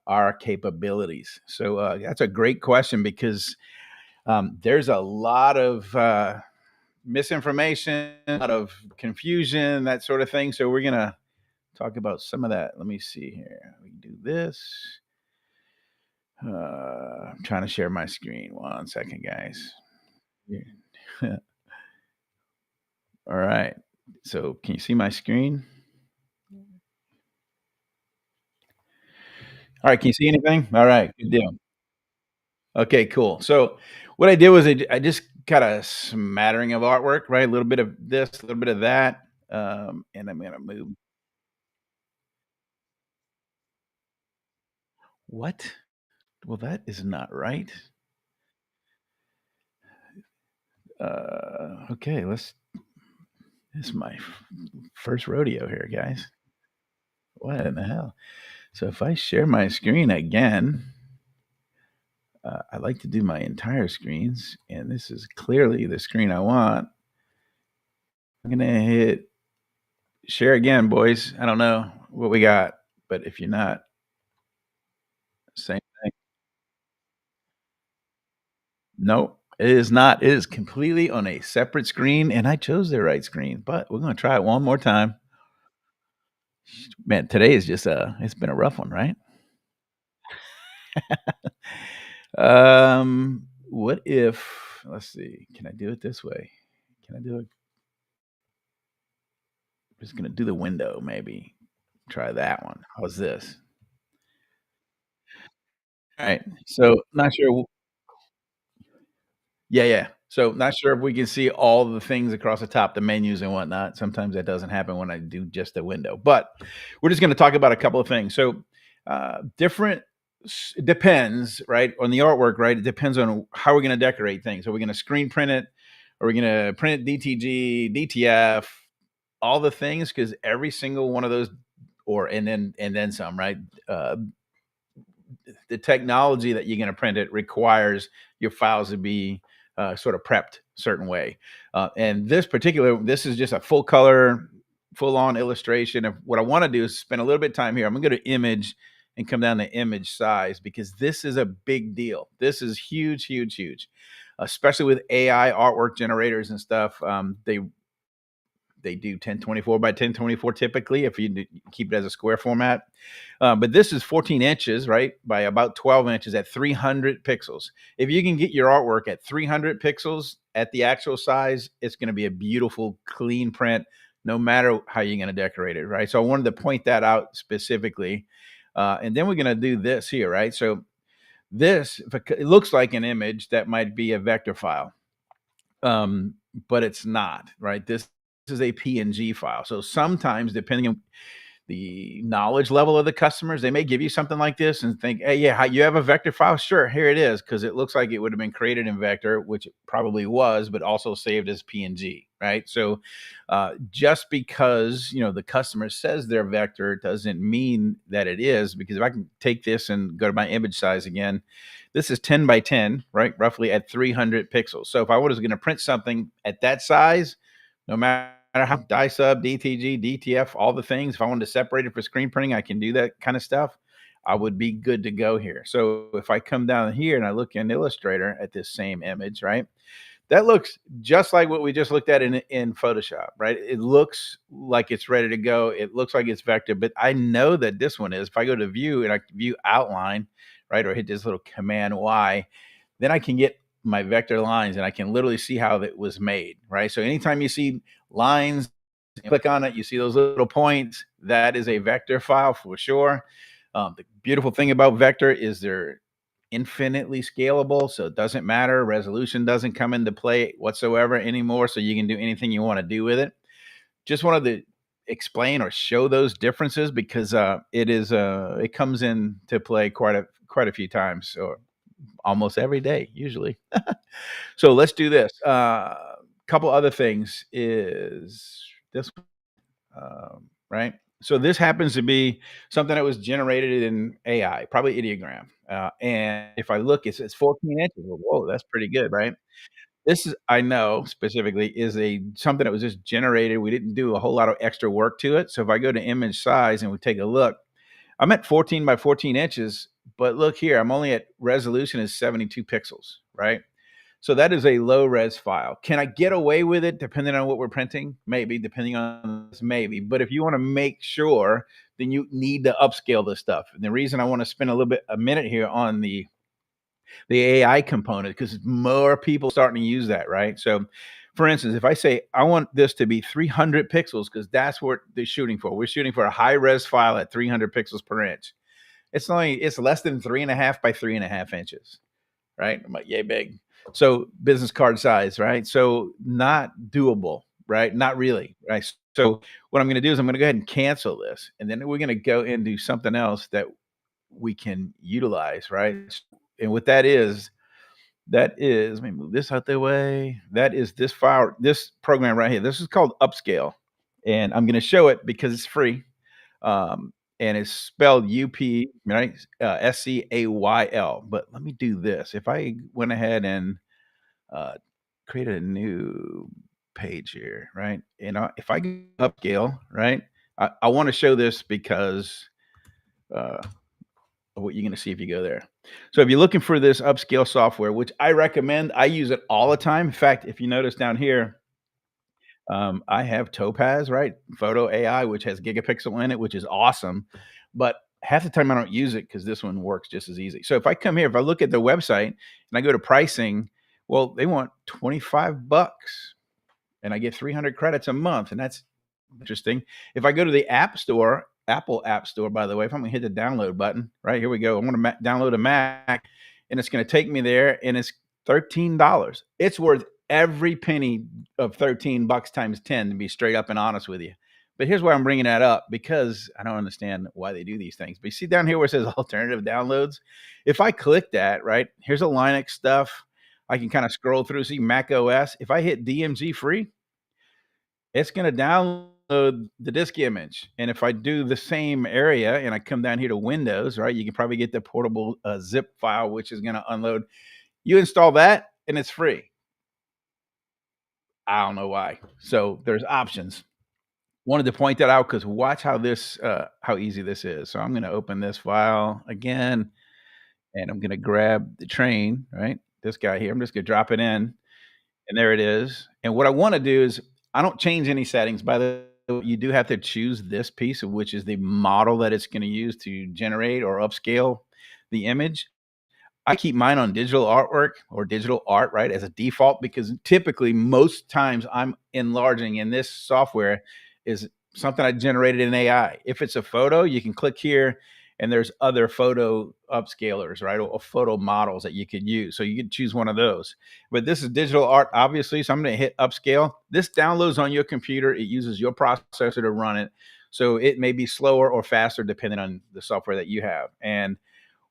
our capabilities. So that's a great question, because there's a lot of misinformation, a lot of confusion, that sort of thing. So we're gonna talk about some of that. Let me see here. We can do this. I'm trying to share my screen. 1 second, guys. All right. So can you see my screen? All right. Can you see anything? All right. Good deal. Okay, cool. So what I did was I just got a smattering of artwork, right? A little bit of this, a little bit of that. And I'm going to move. What? Well, that is not right. Okay, this is my first rodeo here, guys. What in the hell? So if I share my screen again, I like to do my entire screens, and this is clearly the screen I want. I'm going to hit share again, boys. I don't know what we got, but if you're not, same thing. Nope, it is not. It is completely on a separate screen, and I chose the right screen, but we're going to try it one more time. Man, today is just it's been a rough one, right? What if, let's see, can I do it this way? Can I do it? I'm just going to do the window, maybe. Try that one. How's this? All right. So not sure. Yeah. So not sure if we can see all the things across the top, the menus and whatnot. Sometimes that doesn't happen when I do just the window. But we're just going to talk about a couple of things. So different It depends, right, on the artwork, right? It depends on how we're going to decorate things. Are we going to screen print it? Are we going to print it DTG, DTF, all the things? Because every single one of those, and then some, right? Uh, the technology that you're going to print it requires your files to be sort of prepped a certain way. And this is just a full color, full on illustration of what I want to do is spend a little bit of time here. I'm going to go to image and come down to image size because this is a big deal. This is huge, huge, huge, especially with AI artwork generators and stuff. They do 1024 by 1024 typically if you keep it as a square format. But this is 14 inches, right, by about 12 inches at 300 pixels. If you can get your artwork at 300 pixels at the actual size, it's going to be a beautiful, clean print, no matter how you're going to decorate it, right? So I wanted to point that out specifically. And then we're going to do this here, right? So this, if it looks like an image that might be a vector file, but it's not, right? This is a PNG file. So sometimes, depending on the knowledge level of the customers, they may give you something like this and think, hey, yeah, you have a vector file? Sure, here it is, because it looks like it would have been created in vector, which it probably was, but also saved as PNG, right? So just because, the customer says they're vector doesn't mean that it is, because if I can take this and go to my image size again, this is 10 by 10, right? Roughly at 300 pixels. So if I was going to print something at that size, no matter how dye sub, DTG, DTF, all the things, if I wanted to separate it for screen printing, I can do that kind of stuff. I would be good to go here. So if I come down here and I look in Illustrator at this same image, right? That looks just like what we just looked at in Photoshop, right? It looks like it's ready to go. It looks like it's vector, but I know that this one is. If I go to view and I view outline, right, or hit this little Command Y, then I can get my vector lines and I can literally see how that was made, right? So anytime you see lines, click on it, you see those little points, that is a vector file for sure. The beautiful thing about vector is they're infinitely scalable, so it doesn't matter. Resolution doesn't come into play whatsoever anymore, so you can do anything you want to do with it. Just wanted to explain or show those differences because it comes into play quite a few times, or almost every day usually. So let's do this. Couple other things is this, right? So this happens to be something that was generated in AI, probably ideogram. And if I look, it says 14 inches. Well, whoa, that's pretty good, right? This is, I know specifically, is something that was just generated. We didn't do a whole lot of extra work to it. So if I go to image size and we take a look, I'm at 14 by 14 inches, but look here, I'm only at resolution is 72 pixels, right? So that is a low res file. Can I get away with it depending on what we're printing? Maybe, depending on this, maybe. But if you want to make sure, then you need to upscale this stuff. And the reason I want to spend a minute here on the AI component, because more people starting to use that, right? So for instance, if I say I want this to be 300 pixels, because that's what they're shooting for. We're shooting for a high res file at 300 pixels per inch. It's less than 3.5 by 3.5 inches, right? I'm like, yay big. So business card size, right? So not doable, right? Not really, right? So what I'm going to do is I'm going to go ahead and cancel this, and then we're going to go into something else that we can utilize, right? And what that is, let me move this out the way. That is this file, this program right here. This is called Upscale, and I'm going to show it because it's free. And it's spelled UP, right? SCAYL. But let me do this. If I went ahead and created a new page here, right? And if I go upscale, right? I want to show this because of what you're going to see if you go there. So if you're looking for this upscale software, which I recommend, I use it all the time. In fact, if you notice down here, I have Topaz, right? Photo AI, which has gigapixel in it, which is awesome. But half the time I don't use it because this one works just as easy. So if I come here, if I look at their website and I go to pricing, well, they want $25 and I get 300 credits a month. And that's interesting. If I go to the App Store, Apple App Store, by the way, if I'm going to hit the download button, right, here we go. I'm going to download a Mac and it's going to take me there and it's $13. It's worth every penny of $13 times 10, to be straight up and honest with you. But here's why I'm bringing that up, because I don't understand why they do these things. But you see down here where it says alternative downloads? If I click that, right, here's a Linux stuff. I can kind of scroll through, see Mac OS. If I hit DMG free, it's going to download the disk image. And if I do the same area and I come down here to Windows, right, you can probably get the portable zip file, which is going to unload. You install that and it's free. I don't know why. So there's options. Wanted to point that out because watch how how easy this is. So I'm going to open this file again, and I'm going to grab the train, right? This guy here. I'm just going to drop it in, and there it is. And what I want to do is I don't change any settings. By the way, you do have to choose this piece, which is the model that it's going to use to generate or upscale the image. I keep mine on digital artwork or digital art, right, as a default, because typically most times I'm enlarging, and this software is something I generated in AI. If it's a photo, you can click here and there's other photo upscalers, right, or photo models that you could use. So you could choose one of those. But this is digital art, obviously, so I'm going to hit upscale. This downloads on your computer. It uses your processor to run it. So it may be slower or faster depending on the software that you have. And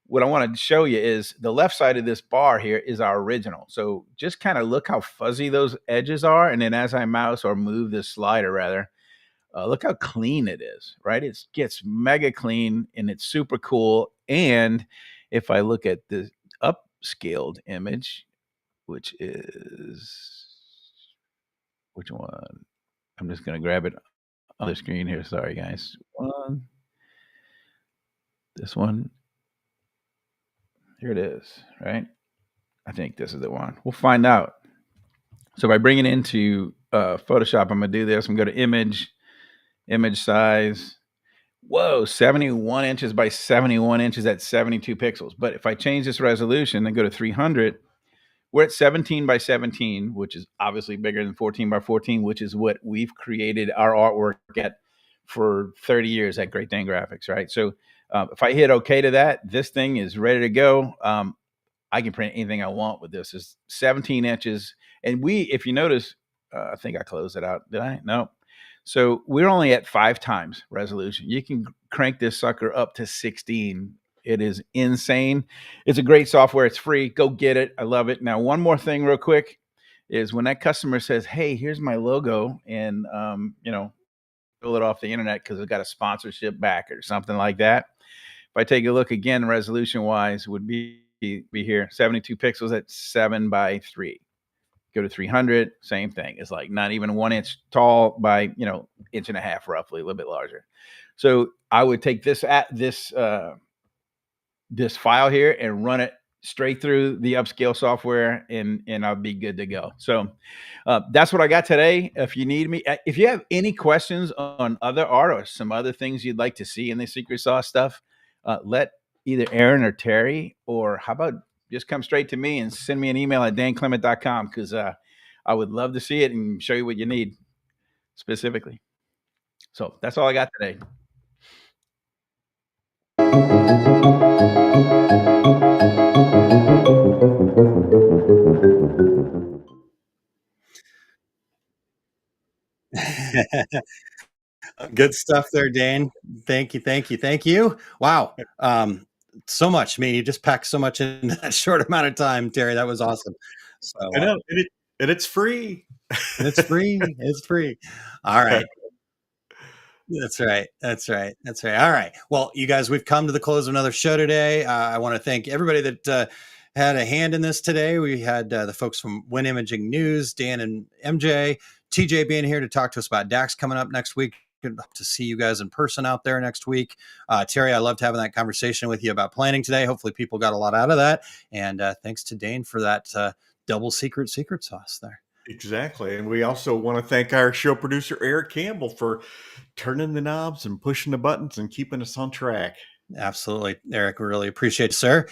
what I want to show you is the left side of this bar here is our original. So just kind of look how fuzzy those edges are. And then as I mouse or move this slider rather, look how clean it is, right? It gets mega clean and it's super cool. And if I look at the upscaled image, which is, which one? I'm just going to grab it on the screen here. Sorry, guys. This one. Here it is, right? I think this is the one. We'll find out. So by bringing it into Photoshop, I'm going to do this. I'm going to go to image size. Whoa, 71 inches by 71 inches at 72 pixels. But if I change this resolution and go to 300, we're at 17 by 17, which is obviously bigger than 14 by 14, which is what we've created our artwork at for 30 years at Great Dane Graphics, right? So if I hit OK to that, this thing is ready to go. I can print anything I want with this. It's 17 inches. And if you notice, I think I closed it out. Did I? No. So we're only at 5 times resolution. You can crank this sucker up to 16. It is insane. It's a great software. It's free. Go get it. I love it. Now, one more thing real quick is when that customer says, hey, here's my logo, and, pull it off the internet because it's got a sponsorship back or something like that. If I take a look again, resolution wise would be here, 72 pixels at 7 by 3. Go to 300, same thing. It's like not even 1 inch tall by, inch and a half, roughly, a little bit larger. So I would take this file here and run it straight through the upscale software, and I'll be good to go. So that's what I got today. If you need me, if you have any questions on other art or some other things you'd like to see in the secret sauce stuff, let either Aaron or Terry, or how about just come straight to me and send me an email at danclement.com, because I would love to see it and show you what you need specifically. So that's all I got today.
Good stuff there, Dane. Thank you. Wow. So much. I mean, you just packed so much in that short amount of time, Terry. That was awesome. So,
I know, and it's free.
It's free. It's free. All right. That's right. All right. Well, you guys, we've come to the close of another show today. I want to thank everybody that had a hand in this today. We had the folks from Win Imaging News, Dan and MJ, TJ being here to talk to us about DAX coming up next week. Good to see you guys in person out there next week. Terry, I loved having that conversation with you about planning today. Hopefully people got a lot out of that. And thanks to Dane for that double secret sauce there.
Exactly. And we also want to thank our show producer, Eric Campbell, for turning the knobs and pushing the buttons and keeping us on track.
Absolutely, Eric. We really appreciate it, sir.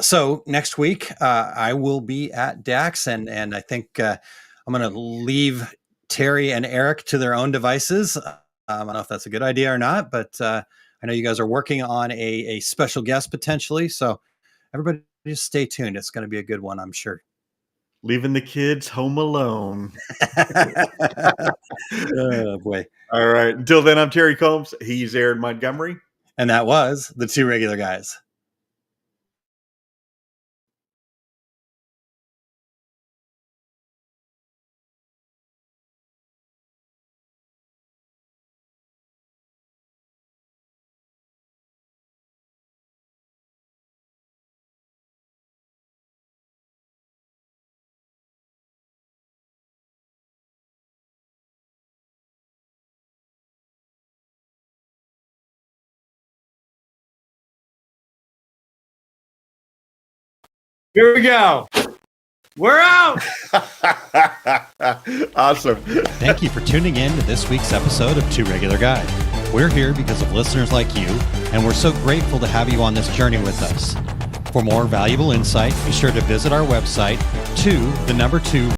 So next week, I will be at DAX, and I think I'm going to leave Terry and Eric to their own devices. I don't know if that's a good idea or not, but I know you guys are working on a special guest potentially. So everybody just stay tuned. It's going to be a good one, I'm sure.
Leaving the kids home alone.
Oh, boy.
All right. Until then, I'm Terry Combs. He's Aaron Montgomery.
And that was the two regular guys.
Here we go. We're out.
Awesome.
Thank you for tuning in to this week's episode of Two Regular Guys. We're here because of listeners like you, and we're so grateful to have you on this journey with us. For more valuable insight, be sure to visit our website, 2